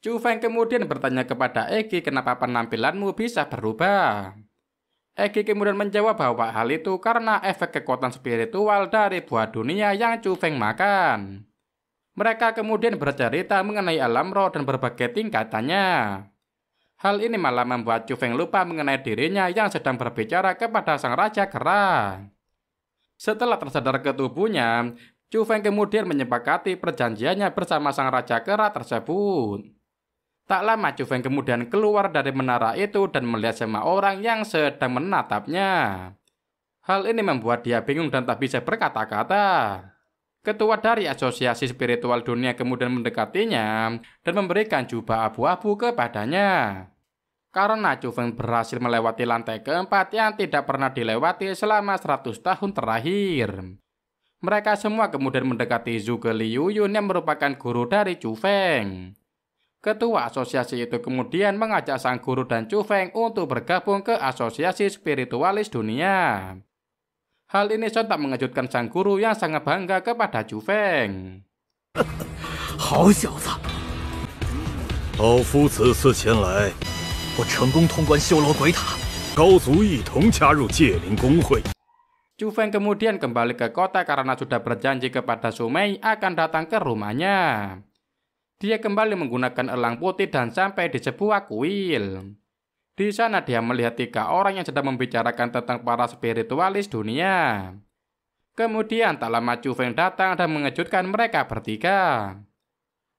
Chu Feng kemudian bertanya kepada Egi kenapa penampilanmu bisa berubah. Egi kemudian menjawab bahwa hal itu karena efek kekuatan spiritual dari buah dunia yang Chu Feng makan. Mereka kemudian bercerita mengenai alam roh dan berbagai tingkatannya. Hal ini malah membuat Chu Feng lupa mengenai dirinya yang sedang berbicara kepada sang raja kera. Setelah tersadar ke tubuhnya, Chu Feng kemudian menyepakati perjanjiannya bersama sang raja kera tersebut. Tak lama Chu Feng kemudian keluar dari menara itu dan melihat semua orang yang sedang menatapnya. Hal ini membuat dia bingung dan tak bisa berkata-kata. Ketua dari Asosiasi Spiritual Dunia kemudian mendekatinya dan memberikan jubah abu-abu kepadanya. Karena Chu Feng berhasil melewati lantai keempat yang tidak pernah dilewati selama 100 tahun terakhir. Mereka semua kemudian mendekati Zhuge Liuyun yang merupakan guru dari Chu Feng. Ketua asosiasi itu kemudian mengajak sang guru dan Chu Feng untuk bergabung ke Asosiasi Spiritualis Dunia. Hal ini sontak mengejutkan sang guru yang sangat bangga kepada Chu Feng.
好小子，
老夫此次前来，
我成功通关修罗鬼塔，
高足一同加入界灵公会。
Chu Feng kemudian kembali ke kota karena sudah berjanji kepada Sumei akan datang ke rumahnya. Dia kembali menggunakan elang putih dan sampai di sebuah kuil. Di sana dia melihat 3 orang yang sedang membicarakan tentang para spiritualis dunia. Kemudian tak lama Chu Feng datang dan mengejutkan mereka bertiga.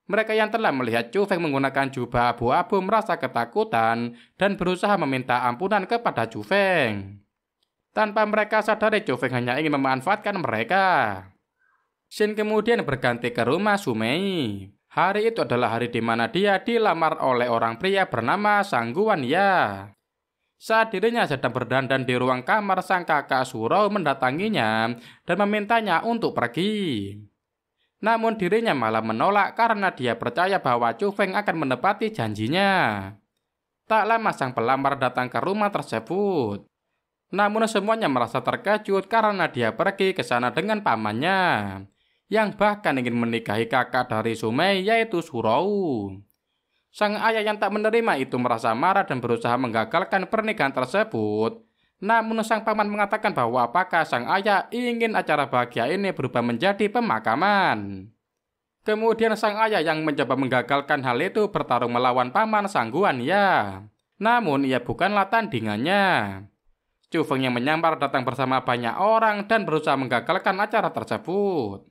Mereka yang telah melihat Chu Feng menggunakan jubah abu-abu merasa ketakutan dan berusaha meminta ampunan kepada Chu Feng. Tanpa mereka sadari Chu Feng hanya ingin memanfaatkan mereka. Shin kemudian berganti ke rumah Sumei. Hari itu adalah hari di mana dia dilamar oleh orang pria bernama Sang Guanya. Saat dirinya sedang berdandan di ruang kamar, sang kakak Surau mendatanginya dan memintanya untuk pergi. Namun dirinya malah menolak karena dia percaya bahwa Chu Feng akan menepati janjinya. Tak lama sang pelamar datang ke rumah tersebut. Namun semuanya merasa terkejut karena dia pergi ke sana dengan pamannya, yang bahkan ingin menikahi kakak dari Sumei, yaitu Surau. Sang ayah yang tak menerima itu merasa marah dan berusaha menggagalkan pernikahan tersebut. Namun sang paman mengatakan bahwa apakah sang ayah ingin acara bahagia ini berubah menjadi pemakaman. Kemudian sang ayah yang mencoba menggagalkan hal itu bertarung melawan paman Sang Guanya. Namun ia bukanlah tandingannya. Chu Feng yang menyamar datang bersama banyak orang dan berusaha menggagalkan acara tersebut.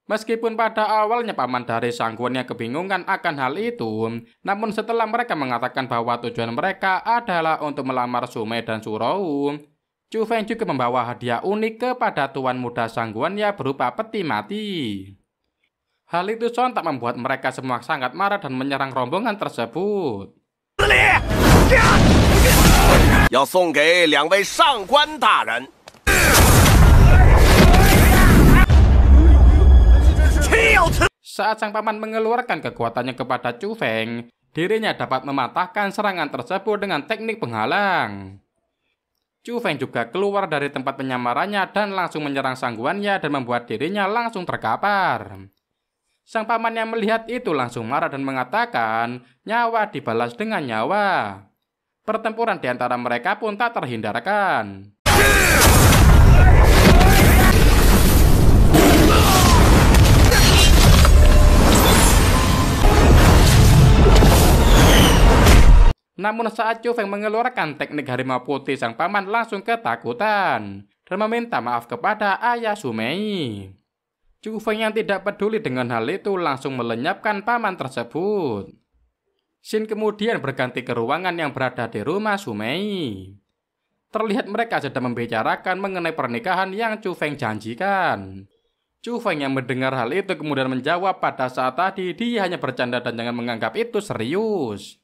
Meskipun pada awalnya paman dari Sangguan yang kebingungan akan hal itu, namun setelah mereka mengatakan bahwa tujuan mereka adalah untuk melamar Sumei dan Surou, Chu Feng juga membawa hadiah unik kepada tuan muda Sangguan yang berupa peti mati. Hal itu sontak membuat mereka semua sangat marah dan menyerang rombongan tersebut.
要送给2位上官大人。
Saat sang paman mengeluarkan kekuatannya kepada Chu Feng, dirinya dapat mematahkan serangan tersebut dengan teknik penghalang. Chu Feng juga keluar dari tempat penyamarannya dan langsung menyerang sangguannya dan membuat dirinya langsung terkapar. Sang paman yang melihat itu langsung marah dan mengatakan nyawa dibalas dengan nyawa. Pertempuran di antara mereka pun tak terhindarkan. Namun saat Chu Feng mengeluarkan teknik harimau putih, sang paman langsung ketakutan dan meminta maaf kepada ayah Sumei. Chu Feng yang tidak peduli dengan hal itu langsung melenyapkan paman tersebut. Shin kemudian berganti ke ruangan yang berada di rumah Sumei. Terlihat mereka sedang membicarakan mengenai pernikahan yang Chu Feng janjikan. Chu Feng yang mendengar hal itu kemudian menjawab pada saat tadi dia hanya bercanda dan jangan menganggap itu serius.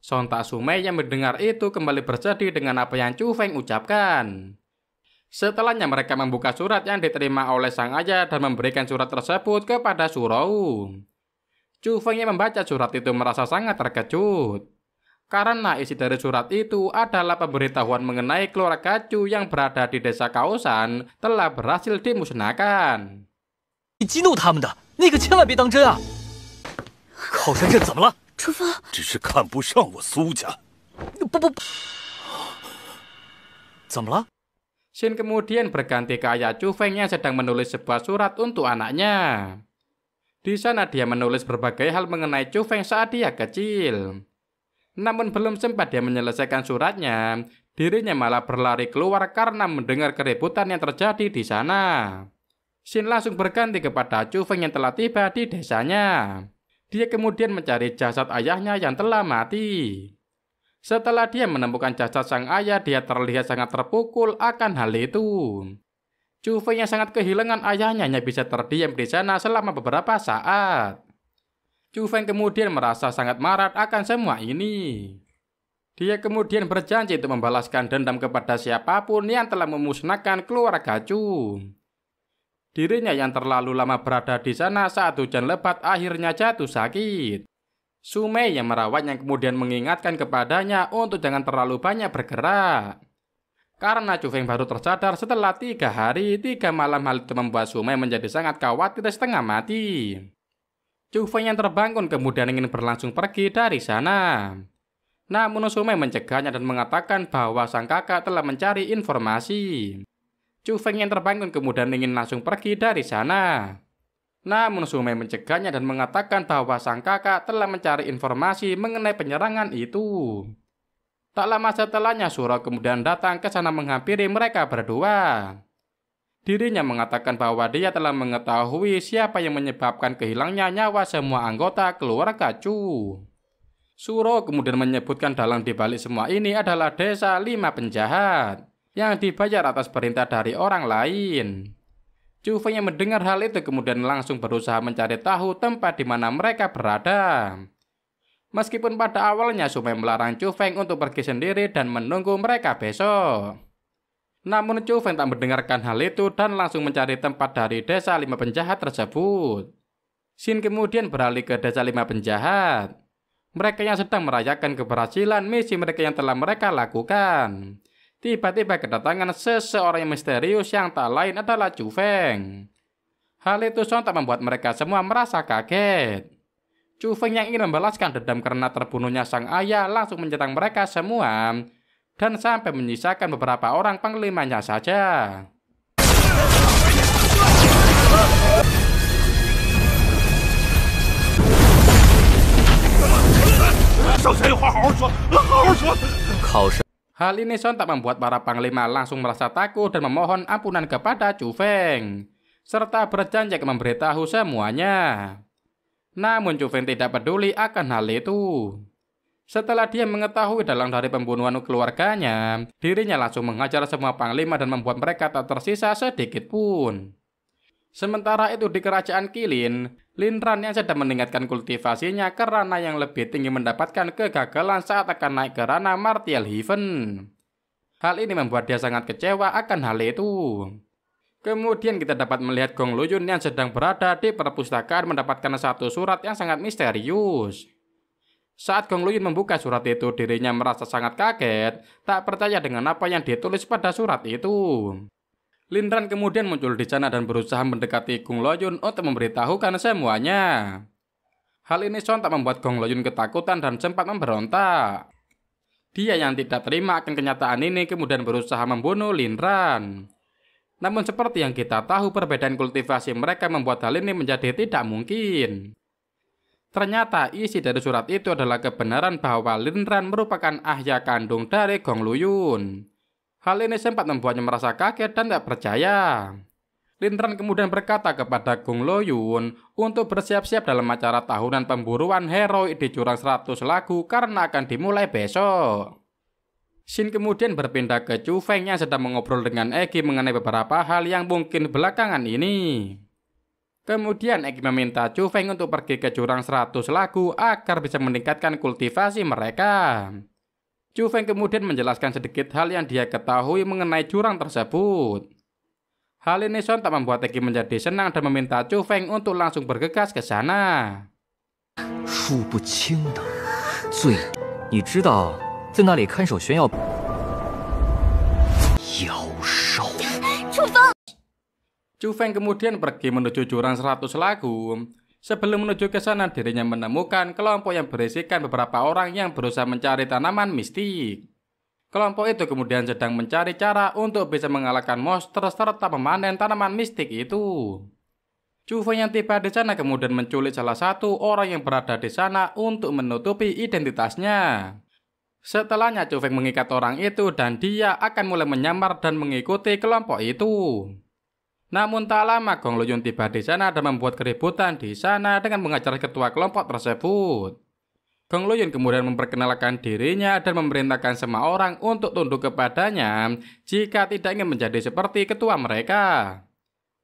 Sontak Sumei yang mendengar itu kembali bersedih dengan apa yang Chu Feng ucapkan. Setelahnya mereka membuka surat yang diterima oleh sang ayah dan memberikan surat tersebut kepada Surou. Chu Feng yang membaca surat itu merasa sangat terkejut. Karena isi dari surat itu adalah pemberitahuan mengenai keluarga Chu yang berada di desa Kaosan telah berhasil dimusnahkan.
你激怒他们的那个千万别当真啊！靠山镇怎么了？
楚风，
只是看不上我苏家。
不，怎么了？
Shin kemudian berganti ke ayah Chu Feng yang sedang menulis sebuah surat untuk anaknya. Di sana dia menulis berbagai hal mengenai Chu Feng saat dia kecil. Namun belum sempat dia menyelesaikan suratnya, dirinya malah berlari keluar karena mendengar keributan yang terjadi di sana. Shin langsung berganti kepada Chu Feng yang telah tiba di desanya. Dia kemudian mencari jasad ayahnya yang telah mati. Setelah dia menemukan jasad sang ayah, dia terlihat sangat terpukul akan hal itu. Chu Feng yang sangat kehilangan ayahnya hanya bisa terdiam di sana selama beberapa saat. Chu Feng kemudian merasa sangat marah akan semua ini. Dia kemudian berjanji untuk membalaskan dendam kepada siapapun yang telah memusnahkan keluarga Chu. Dirinya yang terlalu lama berada di sana saat hujan lebat akhirnya jatuh sakit. Sumei yang merawatnya kemudian mengingatkan kepadanya untuk jangan terlalu banyak bergerak. Karena Chu Feng baru tersadar setelah 3 hari 3 malam, hal itu membuat Sumei menjadi sangat khawatir setengah mati. Chu Feng yang terbangun kemudian ingin berlangsung pergi dari sana. Namun Sumei mencegahnya dan mengatakan bahwa sang kakak telah mencari informasi. Chu Feng yang terbangun kemudian ingin langsung pergi dari sana. Namun Sumei mencegahnya dan mengatakan bahwa sang kakak telah mencari informasi mengenai penyerangan itu. Tak lama setelahnya Surou kemudian datang ke sana menghampiri mereka berdua. Dirinya mengatakan bahwa dia telah mengetahui siapa yang menyebabkan kehilangnya nyawa semua anggota keluarga Chu. Surou kemudian menyebutkan dalang dibalik semua ini adalah desa 5 penjahat yang dibayar atas perintah dari orang lain. Chu Feng yang mendengar hal itu kemudian langsung berusaha mencari tahu tempat di mana mereka berada. Meskipun pada awalnya Sumei melarang Chu Feng untuk pergi sendiri dan menunggu mereka besok. Namun Chu Feng tak mendengarkan hal itu dan langsung mencari tempat dari desa 5 penjahat tersebut. Shin kemudian beralih ke desa 5 penjahat. Mereka yang sedang merayakan keberhasilan misi mereka yang telah mereka lakukan. Tiba-tiba kedatangan seseorang yang misterius yang tak lain adalah Chu Feng. Hal itu sontak membuat mereka semua merasa kaget. Chu Feng yang ingin membalaskan dendam karena terbunuhnya sang ayah langsung menyerang mereka semua dan sampai menyisakan beberapa orang panglimanya saja. Hal ini sontak membuat para panglima langsung merasa takut dan memohon ampunan kepada Chu Feng. serta berjanji akan memberitahu semuanya. Namun Chu Feng tidak peduli akan hal itu. Setelah dia mengetahui dalang dari pembunuhan keluarganya, dirinya langsung menghajar semua panglima dan membuat mereka tak tersisa sedikit pun. Sementara itu di kerajaan Qilin, Lin Ran yang sedang meningkatkan kultivasinya ke ranah yang lebih tinggi mendapatkan kegagalan saat akan naik ke ranah Martial Heaven. Hal ini membuat dia sangat kecewa akan hal itu. Kemudian kita dapat melihat Gong Luyun yang sedang berada di perpustakaan mendapatkan satu surat yang sangat misterius. Saat Gong Luyun membuka surat itu, dirinya merasa sangat kaget, tak percaya dengan apa yang ditulis pada surat itu. Lin Ran kemudian muncul di sana dan berusaha mendekati Gong Luyun untuk memberitahukan semuanya. Hal ini sontak membuat Gong Luyun ketakutan dan sempat memberontak. Dia yang tidak terima akan kenyataan ini kemudian berusaha membunuh Lin Ran. Namun seperti yang kita tahu, perbedaan kultivasi mereka membuat hal ini menjadi tidak mungkin. Ternyata isi dari surat itu adalah kebenaran bahwa Lin Ran merupakan ayah kandung dari Gong Luyun. Hal ini sempat membuatnya merasa kaget dan tak percaya. Lin Ran kemudian berkata kepada Gong Luyun untuk bersiap-siap dalam acara tahunan pemburuan heroik di Jurang 100 Lagu karena akan dimulai besok. Shin kemudian berpindah ke Chu Feng yang sedang mengobrol dengan Egi mengenai beberapa hal yang mungkin belakangan ini. Kemudian Egi meminta Chu Feng untuk pergi ke Jurang 100 Lagu agar bisa meningkatkan kultivasi mereka. Chu Feng kemudian menjelaskan sedikit hal yang dia ketahui mengenai jurang tersebut. Hal ini sontak membuat Egi menjadi senang dan meminta Chu Feng untuk langsung bergegas ke sana.
数不清的罪，你知道在那里看守炫耀妖兽。
Chu Feng kemudian pergi menuju Jurang 100 Lagu. Sebelum menuju ke sana, dirinya menemukan kelompok yang berisikan beberapa orang yang berusaha mencari tanaman mistik. Kelompok itu kemudian sedang mencari cara untuk bisa mengalahkan monster serta memanen tanaman mistik itu. Chu Feng yang tiba di sana kemudian menculik salah satu orang yang berada di sana untuk menutupi identitasnya. Setelahnya Chu Feng mengikat orang itu dan dia akan mulai menyamar dan mengikuti kelompok itu. Namun tak lama Gong Luyun tiba di sana dan membuat keributan di sana dengan mengajar ketua kelompok tersebut. Gong Luyun kemudian memperkenalkan dirinya dan memerintahkan semua orang untuk tunduk kepadanya jika tidak ingin menjadi seperti ketua mereka.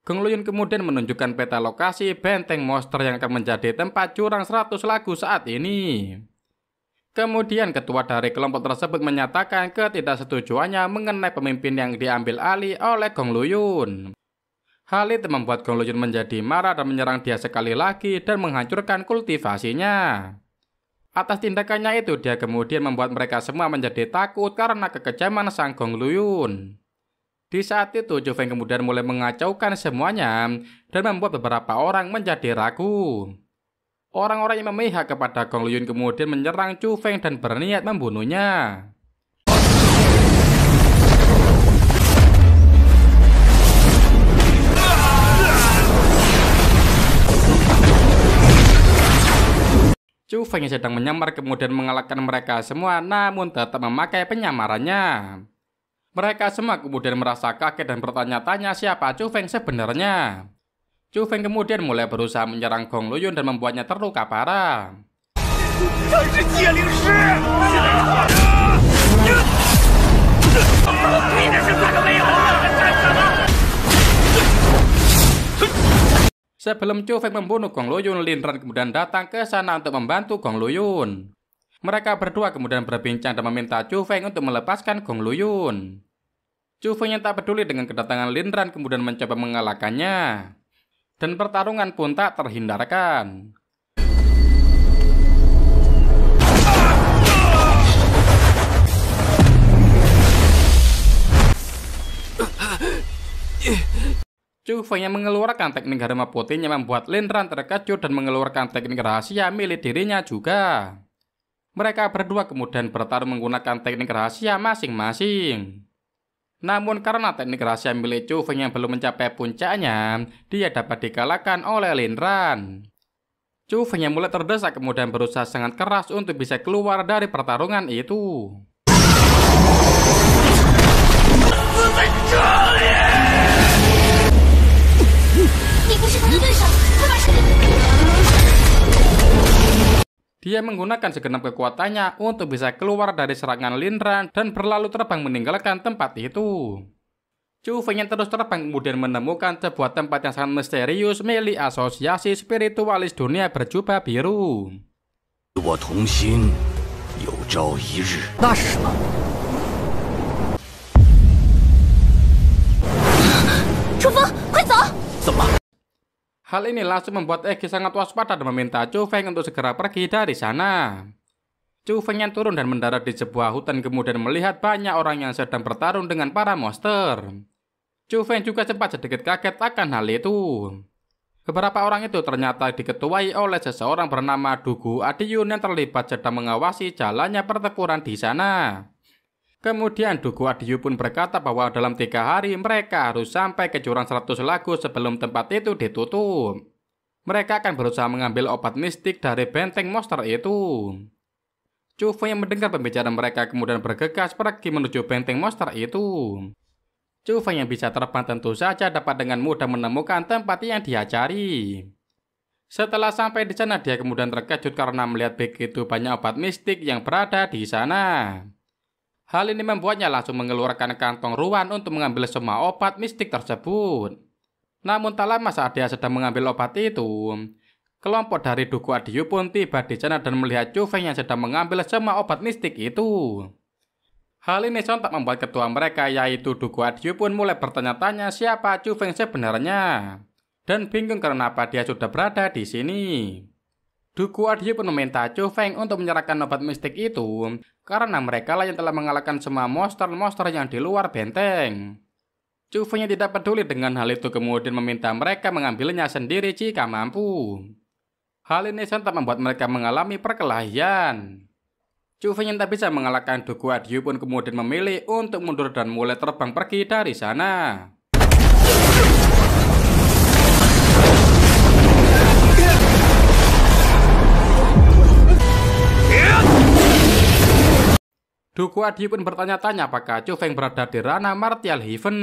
Gong Luyun kemudian menunjukkan peta lokasi benteng monster yang akan menjadi tempat Jurang 100 Lagu saat ini. Kemudian ketua dari kelompok tersebut menyatakan ketidaksetujuannya mengenai pemimpin yang diambil alih oleh Gong Luyun. Hal itu membuat Gong Luyun menjadi marah dan menyerang dia sekali lagi dan menghancurkan kultivasinya. Atas tindakannya itu, dia kemudian membuat mereka semua menjadi takut karena kekejaman sang Gong Luyun. Di saat itu, Chu Feng kemudian mulai mengacaukan semuanya dan membuat beberapa orang menjadi ragu. Orang-orang yang memihak kepada Gong Luyun kemudian menyerang Chu Feng dan berniat membunuhnya. Chu Feng yang sedang menyamar kemudian mengalahkan mereka semua namun tetap memakai penyamarannya. Mereka semua kemudian merasa kaget dan bertanya-tanya siapa Chu Feng sebenarnya. Chu Feng kemudian mulai berusaha menyerang Gong Luyun dan membuatnya terluka parah. Sebelum Chu Feng membunuh Gong Luyun, Lin Ran kemudian datang ke sana untuk membantu Gong Luyun. Mereka berdua kemudian berbincang dan meminta Chu Feng untuk melepaskan Gong Luyun. Chu Feng yang tak peduli dengan kedatangan Lin Ran kemudian mencoba mengalahkannya. Dan pertarungan pun tak terhindarkan. Chu Feng yang mengeluarkan teknik harimau putihnya membuat Lin Ran terkejut dan mengeluarkan teknik rahasia milik dirinya juga. Mereka berdua kemudian bertarung menggunakan teknik rahasia masing-masing. Namun karena teknik rahasia milik Chu Feng yang belum mencapai puncaknya, dia dapat dikalahkan oleh Lin Ran. Chu Feng yang mulai terdesak kemudian berusaha sangat keras untuk bisa keluar dari pertarungan itu. Dia menggunakan segenap kekuatannya untuk bisa keluar dari serangan Lin Ran dan berlalu terbang meninggalkan tempat itu. Chu Feng yang terus terbang kemudian menemukan sebuah tempat yang sangat misterius milik asosiasi spiritualis dunia berjubah biru.
与我同心，有朝一日。
那是什么？
楚风，快走！
怎么？
Hal ini langsung membuat Egi sangat waspada dan meminta Chu Feng untuk segera pergi dari sana. Chu Feng yang turun dan mendarat di sebuah hutan kemudian melihat banyak orang yang sedang bertarung dengan para monster. Chu Feng juga sempat sedikit kaget akan hal itu. Beberapa orang itu ternyata diketuai oleh seseorang bernama Dugu Adiyun yang terlibat sedang mengawasi jalannya pertempuran di sana. Kemudian Dugu Adiyun pun berkata bahwa dalam 3 hari mereka harus sampai ke jurang 100 lagu sebelum tempat itu ditutup. Mereka akan berusaha mengambil obat mistik dari benteng monster itu. Chu Feng yang mendengar pembicaraan mereka kemudian bergegas pergi menuju benteng monster itu. Chu Feng yang bisa terbang tentu saja dapat dengan mudah menemukan tempat yang dia cari. Setelah sampai di sana dia kemudian terkejut karena melihat begitu banyak obat mistik yang berada di sana. Hal ini membuatnya langsung mengeluarkan kantong ruan untuk mengambil semua obat mistik tersebut. Namun tak lama saat dia sedang mengambil obat itu, kelompok dari Dugu Adiyun pun tiba di sana dan melihat Chu Feng yang sedang mengambil semua obat mistik itu. Hal ini sontak membuat ketua mereka yaitu Dugu Adiyun pun mulai bertanya-tanya siapa Chu Feng sebenarnya dan bingung karena apa dia sudah berada di sini. Dugu Adiyun pun meminta Chu Feng untuk menyerahkan obat mistik itu karena mereka lah yang telah mengalahkan semua monster-monster yang di luar benteng. Chu Feng yang tidak peduli dengan hal itu kemudian meminta mereka mengambilnya sendiri jika mampu. Hal ini sontak membuat mereka mengalami perkelahian. Chu Feng yang tak bisa mengalahkan Dugu Adiyun pun kemudian memilih untuk mundur dan mulai terbang pergi dari sana. Dugu Adiyun pun bertanya-tanya apakah Chu Feng berada di ranah Martial Heaven.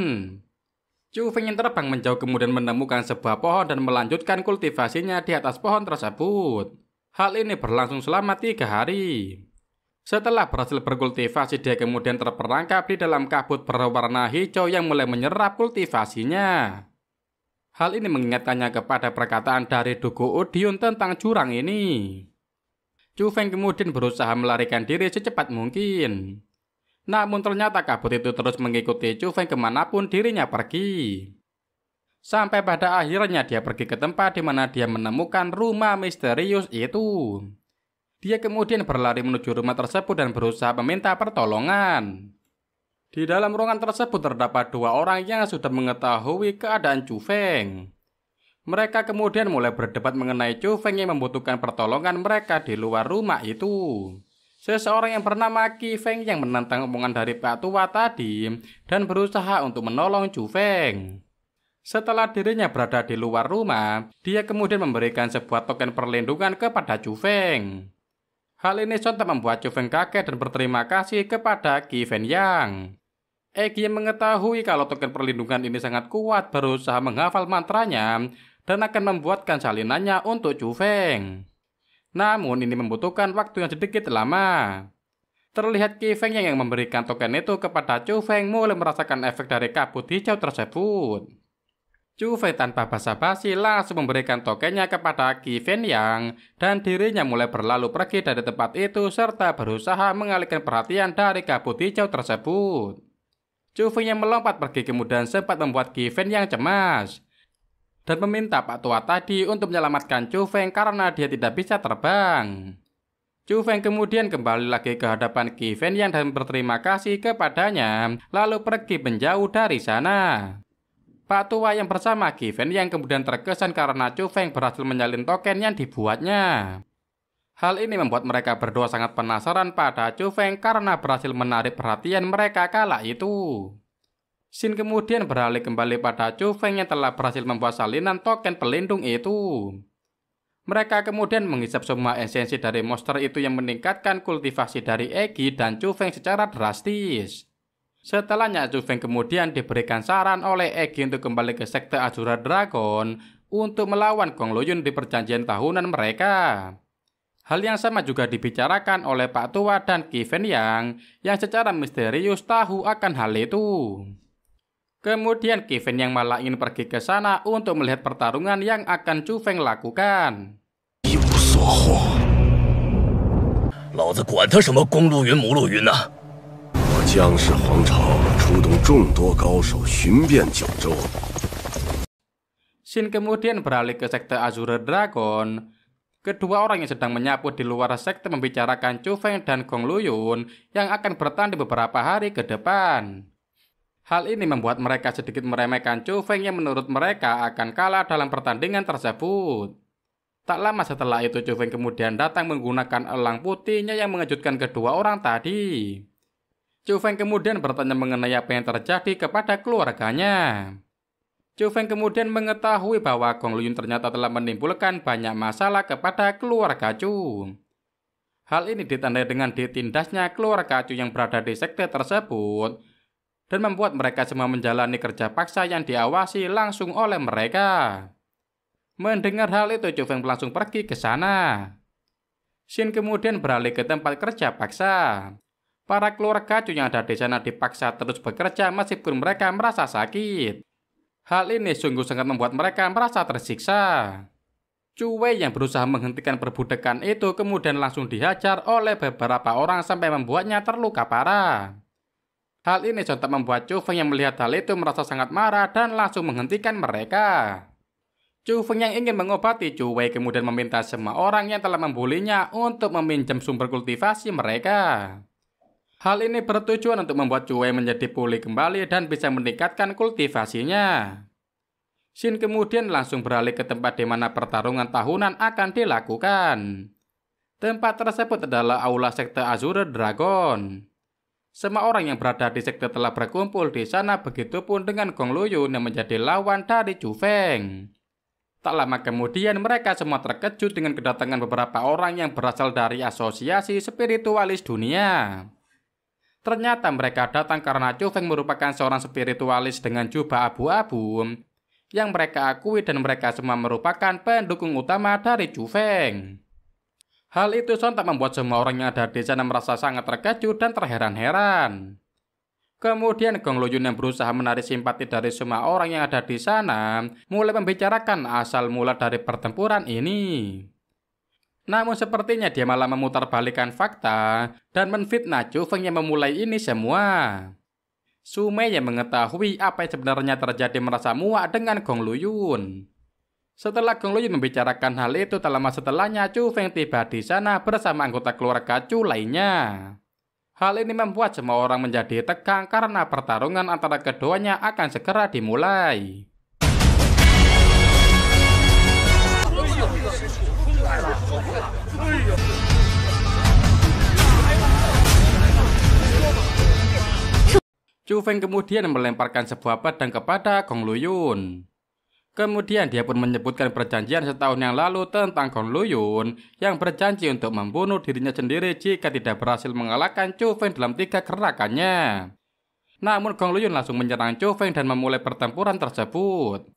Chu Feng yang terbang menjauh kemudian menemukan sebuah pohon dan melanjutkan kultivasinya di atas pohon tersebut. Hal ini berlangsung selama 3 hari. Setelah berhasil berkultivasi, dia kemudian terperangkap di dalam kabut berwarna hijau yang mulai menyerap kultivasinya. Hal ini mengingatkannya kepada perkataan dari Dugu Adiyun tentang jurang ini. Chu Feng kemudian berusaha melarikan diri secepat mungkin. Namun ternyata kabut itu terus mengikuti Chu Feng kemanapun dirinya pergi. Sampai pada akhirnya dia pergi ke tempat di mana dia menemukan rumah misterius itu. Dia kemudian berlari menuju rumah tersebut dan berusaha meminta pertolongan. Di dalam ruangan tersebut terdapat 2 orang yang sudah mengetahui keadaan Chu Feng. Mereka kemudian mulai berdebat mengenai Chu Feng yang membutuhkan pertolongan mereka di luar rumah itu. Seseorang yang bernama Qi Feng yang menentang omongan dari Pak Tua tadi dan berusaha untuk menolong Chu Feng. Setelah dirinya berada di luar rumah, dia kemudian memberikan sebuah token perlindungan kepada Chu Feng. Hal ini sontak membuat Chu Feng kaget dan berterima kasih kepada Qi Feng Yang. Egi yang mengetahui kalau token perlindungan ini sangat kuat berusaha menghafal mantranya dan akan membuatkan salinannya untuk Chu Feng. Namun ini membutuhkan waktu yang sedikit lama. Terlihat Qi Feng yang memberikan token itu kepada Chu Feng mulai merasakan efek dari kabut hijau tersebut. Chu Feng tanpa basa-basi langsung memberikan tokennya kepada Qi Feng Yang dan dirinya mulai berlalu pergi dari tempat itu serta berusaha mengalihkan perhatian dari kabut hijau tersebut. Chu Feng yang melompat pergi kemudian sempat membuat Qi Feng Yang cemas dan meminta Pak Tua tadi untuk menyelamatkan Chu Feng karena dia tidak bisa terbang. Chu Feng kemudian kembali lagi ke hadapan Qi Feng Yang dan berterima kasih kepadanya lalu pergi menjauh dari sana. Pak Tua yang bersama Qi Feng Yang kemudian terkesan karena Chu Feng berhasil menyalin token yang dibuatnya. Hal ini membuat mereka berdua sangat penasaran pada Chu Feng karena berhasil menarik perhatian mereka kala itu. Shin kemudian beralih kembali pada Chu Feng yang telah berhasil membuat salinan token pelindung itu. Mereka kemudian menghisap semua esensi dari monster itu yang meningkatkan kultivasi dari Egi dan Chu Feng secara drastis. Setelahnya Chu Feng kemudian diberikan saran oleh Egi untuk kembali ke sekte Azura Dragon untuk melawan Gong Luyun di perjanjian tahunan mereka. Hal yang sama juga dibicarakan oleh Pak Tua dan Qi Fen yang secara misterius tahu akan hal itu. Kemudian Qi Fen yang malah ingin pergi ke sana untuk melihat pertarungan yang akan Chu Feng lakukan.
一无所获。老子管他什么公路云、母路云呐！我江氏皇朝出动众多高手寻遍九州。
Shin kemudian beralih ke sekte Azure Dragon. Kedua orang yang sedang menyapu di luar sekte membicarakan Chu Feng dan Gong Luyun yang akan bertanding beberapa hari ke depan. Hal ini membuat mereka sedikit meremehkan Chu Feng yang menurut mereka akan kalah dalam pertandingan tersebut. Tak lama setelah itu Chu Feng kemudian datang menggunakan elang putihnya yang mengejutkan kedua orang tadi. Chu Feng kemudian bertanya mengenai apa yang terjadi kepada keluarganya. Chu Feng kemudian mengetahui bahwa Gong Luyun ternyata telah menimbulkan banyak masalah kepada keluarga Chu. Hal ini ditandai dengan ditindasnya keluarga Chu yang berada di sekte tersebut dan membuat mereka semua menjalani kerja paksa yang diawasi langsung oleh mereka. Mendengar hal itu, Chu Feng langsung pergi ke sana. Shin kemudian beralih ke tempat kerja paksa. Para keluarga Chu yang ada di sana dipaksa terus bekerja meskipun mereka merasa sakit. Hal ini sungguh sangat membuat mereka merasa tersiksa. Chu Wei yang berusaha menghentikan perbudakan itu kemudian langsung dihajar oleh beberapa orang sampai membuatnya terluka parah. Hal ini sontak membuat Chu Feng yang melihat hal itu merasa sangat marah dan langsung menghentikan mereka. Chu Feng yang ingin mengobati Chu Wei kemudian meminta semua orang yang telah membulinya untuk meminjam sumber kultivasi mereka. Hal ini bertujuan untuk membuat Chu Wei menjadi pulih kembali dan bisa meningkatkan kultivasinya. Shin kemudian langsung beralih ke tempat di mana pertarungan tahunan akan dilakukan. Tempat tersebut adalah aula sekte Azure Dragon. Semua orang yang berada di sekte telah berkumpul di sana, begitupun dengan Gong Luyun yang menjadi lawan dari Chu Feng. Tak lama kemudian mereka semua terkejut dengan kedatangan beberapa orang yang berasal dari asosiasi spiritualis dunia. Ternyata mereka datang karena Chu Feng merupakan seorang spiritualis dengan jubah abu-abu yang mereka akui dan mereka semua merupakan pendukung utama dari Chu Feng. Hal itu sontak membuat semua orang yang ada di sana merasa sangat terkejut dan terheran-heran. Kemudian Gong Luyun yang berusaha menarik simpati dari semua orang yang ada di sana mulai membicarakan asal mula dari pertempuran ini. Namun sepertinya dia malah memutarbalikkan fakta dan menfitnah Chu Feng yang memulai ini semua. Su Mei yang mengetahui apa yang sebenarnya terjadi merasa muak dengan Gong Luyun. Setelah Gong Luyun membicarakan hal itu, tak lama setelahnya Chu Feng tiba di sana bersama anggota keluarga Chu lainnya. Hal ini membuat semua orang menjadi tegang karena pertarungan antara keduanya akan segera dimulai. Chu Feng kemudian melemparkan sebuah pedang kepada Gong Luyun. Kemudian dia pun menyebutkan perjanjian setahun yang lalu tentang Gong Luyun yang berjanji untuk membunuh dirinya sendiri jika tidak berhasil mengalahkan Chu Feng dalam 3 gerakannya. Namun Gong Luyun langsung menyerang Chu Feng dan memulai pertempuran tersebut.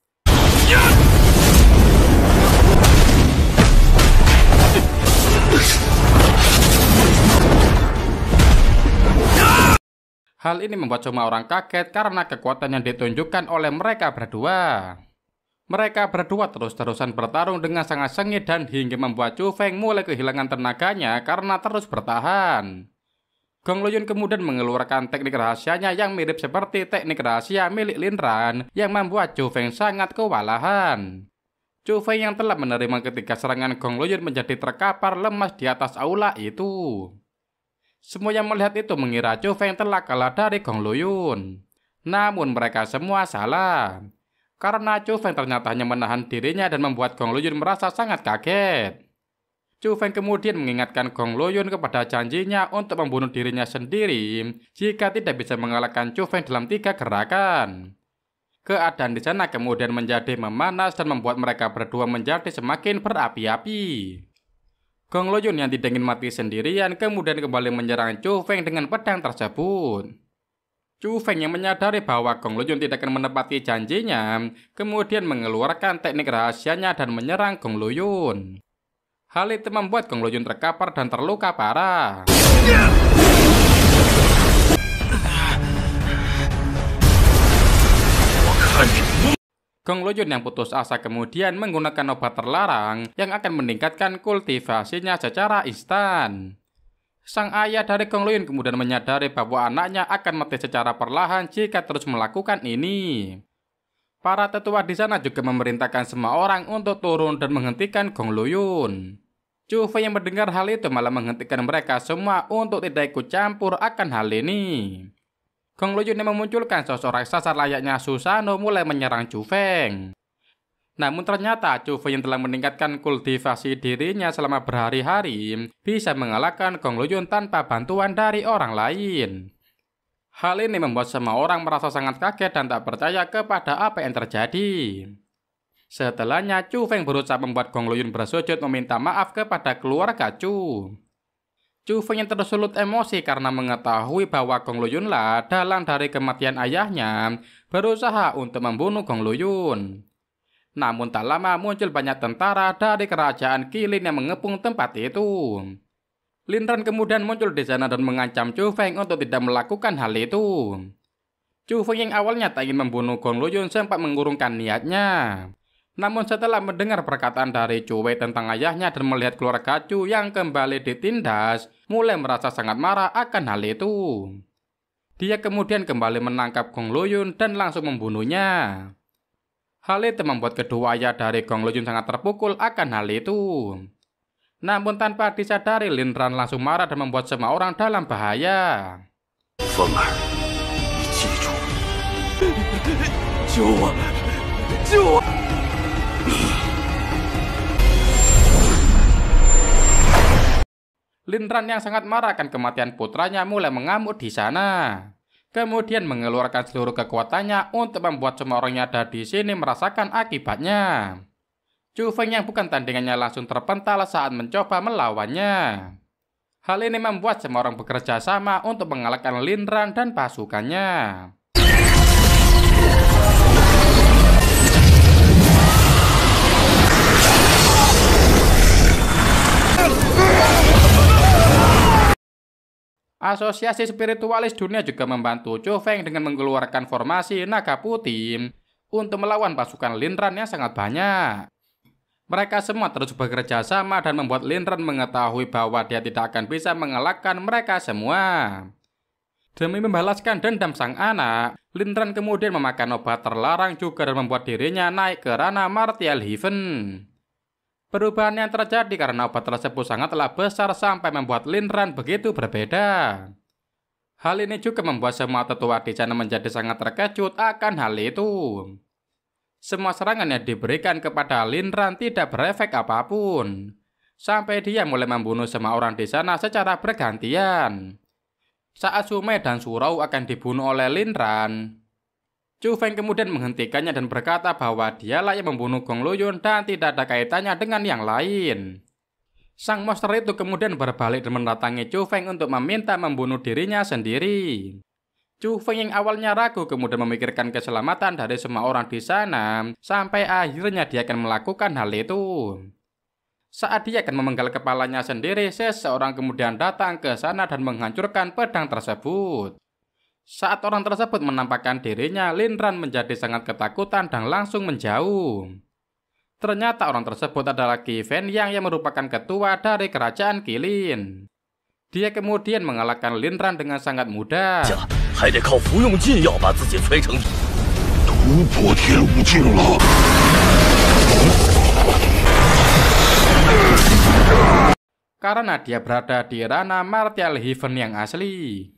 Hal ini membuat semua orang kaget karena kekuatan yang ditunjukkan oleh mereka berdua. Mereka berdua terus-terusan bertarung dengan sangat sengit dan hingga membuat Chu Feng mulai kehilangan tenaganya karena terus bertahan. Gong Luyun kemudian mengeluarkan teknik rahasianya yang mirip seperti teknik rahasia milik Lin Ran yang membuat Chu Feng sangat kewalahan. Chu Feng yang telah menerima ketiga serangan Gong Luyun menjadi terkapar lemas di atas aula itu. Semua yang melihat itu mengira Chu Feng telah kalah dari Gong Luyun. Namun mereka semua salah. Karena Chu Feng ternyata hanya menahan dirinya dan membuat Gong Luyun merasa sangat kaget. Chu Feng kemudian mengingatkan Gong Luyun kepada janjinya untuk membunuh dirinya sendiri jika tidak bisa mengalahkan Chu Feng dalam 3 gerakan. Keadaan di sana kemudian menjadi memanas dan membuat mereka berdua menjadi semakin berapi-api. Gong Luyun yang tidak ingin mati sendirian kemudian kembali menyerang Chu Feng dengan pedang tersebut. Chu Feng yang menyadari bahwa Gong Luyun tidak akan menepati janjinya, kemudian mengeluarkan teknik rahasianya dan menyerang Gong Luyun. Hal itu membuat Gong Luyun terkapar dan terluka parah. Gong Luyun yang putus asa kemudian menggunakan obat terlarang yang akan meningkatkan kultivasinya secara instan. Sang ayah dari Gong Luyun kemudian menyadari bahwa anaknya akan mati secara perlahan jika terus melakukan ini. Para tetua di sana juga memerintahkan semua orang untuk turun dan menghentikan Gong Luyun. Chu Fei yang mendengar hal itu malah menghentikan mereka semua untuk tidak ikut campur akan hal ini. Gong Luyun yang memunculkan sosok raksasa layaknya Susanoo mulai menyerang Chu Feng. Namun ternyata Chu Fei yang telah meningkatkan kultivasi dirinya selama berhari-hari bisa mengalahkan Gong Luyun tanpa bantuan dari orang lain. Hal ini membuat semua orang merasa sangat kaget dan tak percaya kepada apa yang terjadi. Setelahnya Chu Feng berusaha membuat Gong Luyun bersujud meminta maaf kepada keluarga Chu. Chu Feng yang tersulut emosi karena mengetahui bahwa Gong Luyunlah dalang dari kematian ayahnya berusaha untuk membunuh Gong Luyun. Namun tak lama muncul banyak tentara dari kerajaan Qilin yang mengepung tempat itu. Lin Ran kemudian muncul di sana dan mengancam Chu Feng untuk tidak melakukan hal itu. Chu Feng yang awalnya tak ingin membunuh Gong Luyun sempat mengurungkan niatnya. Namun setelah mendengar perkataan dari Chu Wei tentang ayahnya dan melihat keluarga Chu yang kembali ditindas, mulai merasa sangat marah akan hal itu. Dia kemudian kembali menangkap Gong Luyun dan langsung membunuhnya. Hal itu membuat kedua ayah dari Gong Luyun sangat terpukul akan hal itu. Namun tanpa disadari, Lin Ran langsung marah dan membuat semua orang dalam bahaya.
Feng儿，你记住，救我，救我！
Lin Ran yang sangat marah akan kematian putranya mulai mengamuk di sana. Kemudian mengeluarkan seluruh kekuatannya untuk membuat semua orang yang ada di sini merasakan akibatnya. Chu Feng yang bukan tandingannya langsung terpental saat mencoba melawannya. Hal ini membuat semua orang bekerja sama untuk mengalahkan Lin Ran dan pasukannya. Asosiasi spiritualis dunia juga membantu Chu Feng dengan mengeluarkan formasi naga putih untuk melawan pasukan Lin Ran yang sangat banyak. Mereka semua terus bekerja sama dan membuat Lin Ran mengetahui bahwa dia tidak akan bisa mengalahkan mereka semua. Demi membalaskan dendam sang anak, Lin Ran kemudian memakan obat terlarang juga dan membuat dirinya naik ke ranah Martial Heaven. Perubahan yang terjadi karena obat tersebut sangatlah besar sampai membuat Lin Ran begitu berbeda. Hal ini juga membuat semua tetua di sana menjadi sangat terkejut akan hal itu. Semua serangan yang diberikan kepada Lin Ran tidak berefek apapun, sampai dia mulai membunuh semua orang di sana secara bergantian. Saat Su Mei dan Su Rou akan dibunuh oleh Lin Ran, Chu Feng kemudian menghentikannya dan berkata bahwa dialah yang membunuh Gong Luyun dan tidak ada kaitannya dengan yang lain. Sang monster itu kemudian berbalik dan mendatangi Chu Feng untuk meminta membunuh dirinya sendiri. Chu Feng yang awalnya ragu kemudian memikirkan keselamatan dari semua orang di sana, sampai akhirnya dia akan melakukan hal itu. Saat dia akan memenggal kepalanya sendiri, seseorang kemudian datang ke sana dan menghancurkan pedang tersebut. Saat orang tersebut menampakkan dirinya, Lin Ran menjadi sangat ketakutan dan langsung menjauh. Ternyata orang tersebut adalah Qi Fen yang merupakan ketua dari kerajaan Qilin. Dia kemudian mengalahkan Lin Ran dengan sangat mudah.
还得靠服用禁药把自己催成突破天无境了。
Karena dia berada di ranah Martial Heaven yang asli.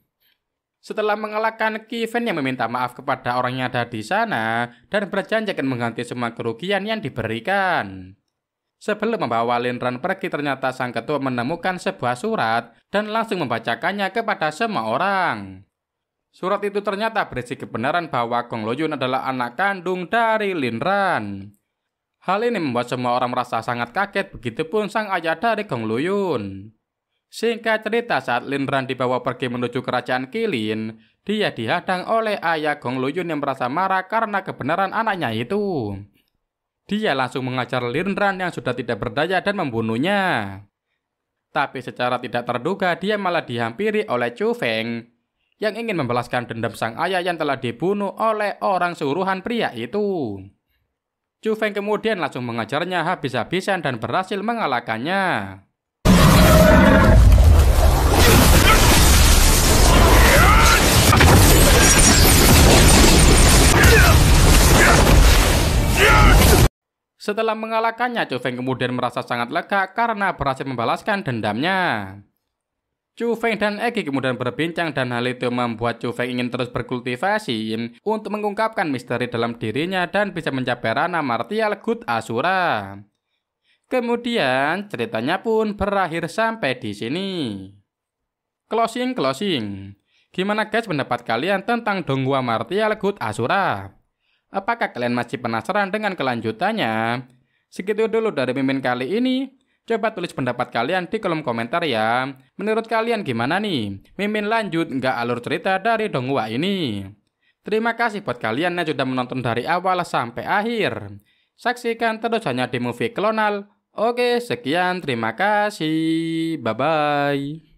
Setelah mengalahkan Qi Fen yang meminta maaf kepada orang yang ada di sana dan berjanji akan mengganti semua kerugian yang diberikan. Sebelum membawa Lin Ran pergi, ternyata sang ketua menemukan sebuah surat dan langsung membacakannya kepada semua orang. Surat itu ternyata berisi kebenaran bahwa Gong Luyun adalah anak kandung dari Lin Ran. Hal ini membuat semua orang merasa sangat kaget, begitupun sang ayah dari Gong Luyun. Singkat cerita, saat Lin Ran dibawa pergi menuju kerajaan Qilin, dia dihadang oleh ayah Gong Luyun yang merasa marah karena kebenaran anaknya itu. Dia langsung mengajar Lin Ran yang sudah tidak berdaya dan membunuhnya. Tapi secara tidak terduga dia malah dihampiri oleh Chu Feng yang ingin membalaskan dendam sang ayah yang telah dibunuh oleh orang suruhan pria itu. Chu Feng kemudian langsung mengajarnya habis-habisan dan berhasil mengalahkannya. Setelah mengalahkannya, Chu Feng kemudian merasa sangat lega karena berhasil membalaskan dendamnya. Chu Feng dan Egi kemudian berbincang dan hal itu membuat Chu Feng ingin terus berkultivasi untuk mengungkapkan misteri dalam dirinya dan bisa mencapai ranah martial God Asura. Kemudian ceritanya pun berakhir sampai di sini. Closing. Gimana guys pendapat kalian tentang Donghua martial God Asura? Apakah kalian masih penasaran dengan kelanjutannya? Segitu dulu dari Mimin kali ini. Coba tulis pendapat kalian di kolom komentar ya. Menurut kalian gimana nih? Mimin lanjut nggak alur cerita dari Donghua ini? Terima kasih buat kalian yang sudah menonton dari awal sampai akhir. Saksikan terus hanya di Movie Klonal. Oke, sekian. Terima kasih. Bye-bye.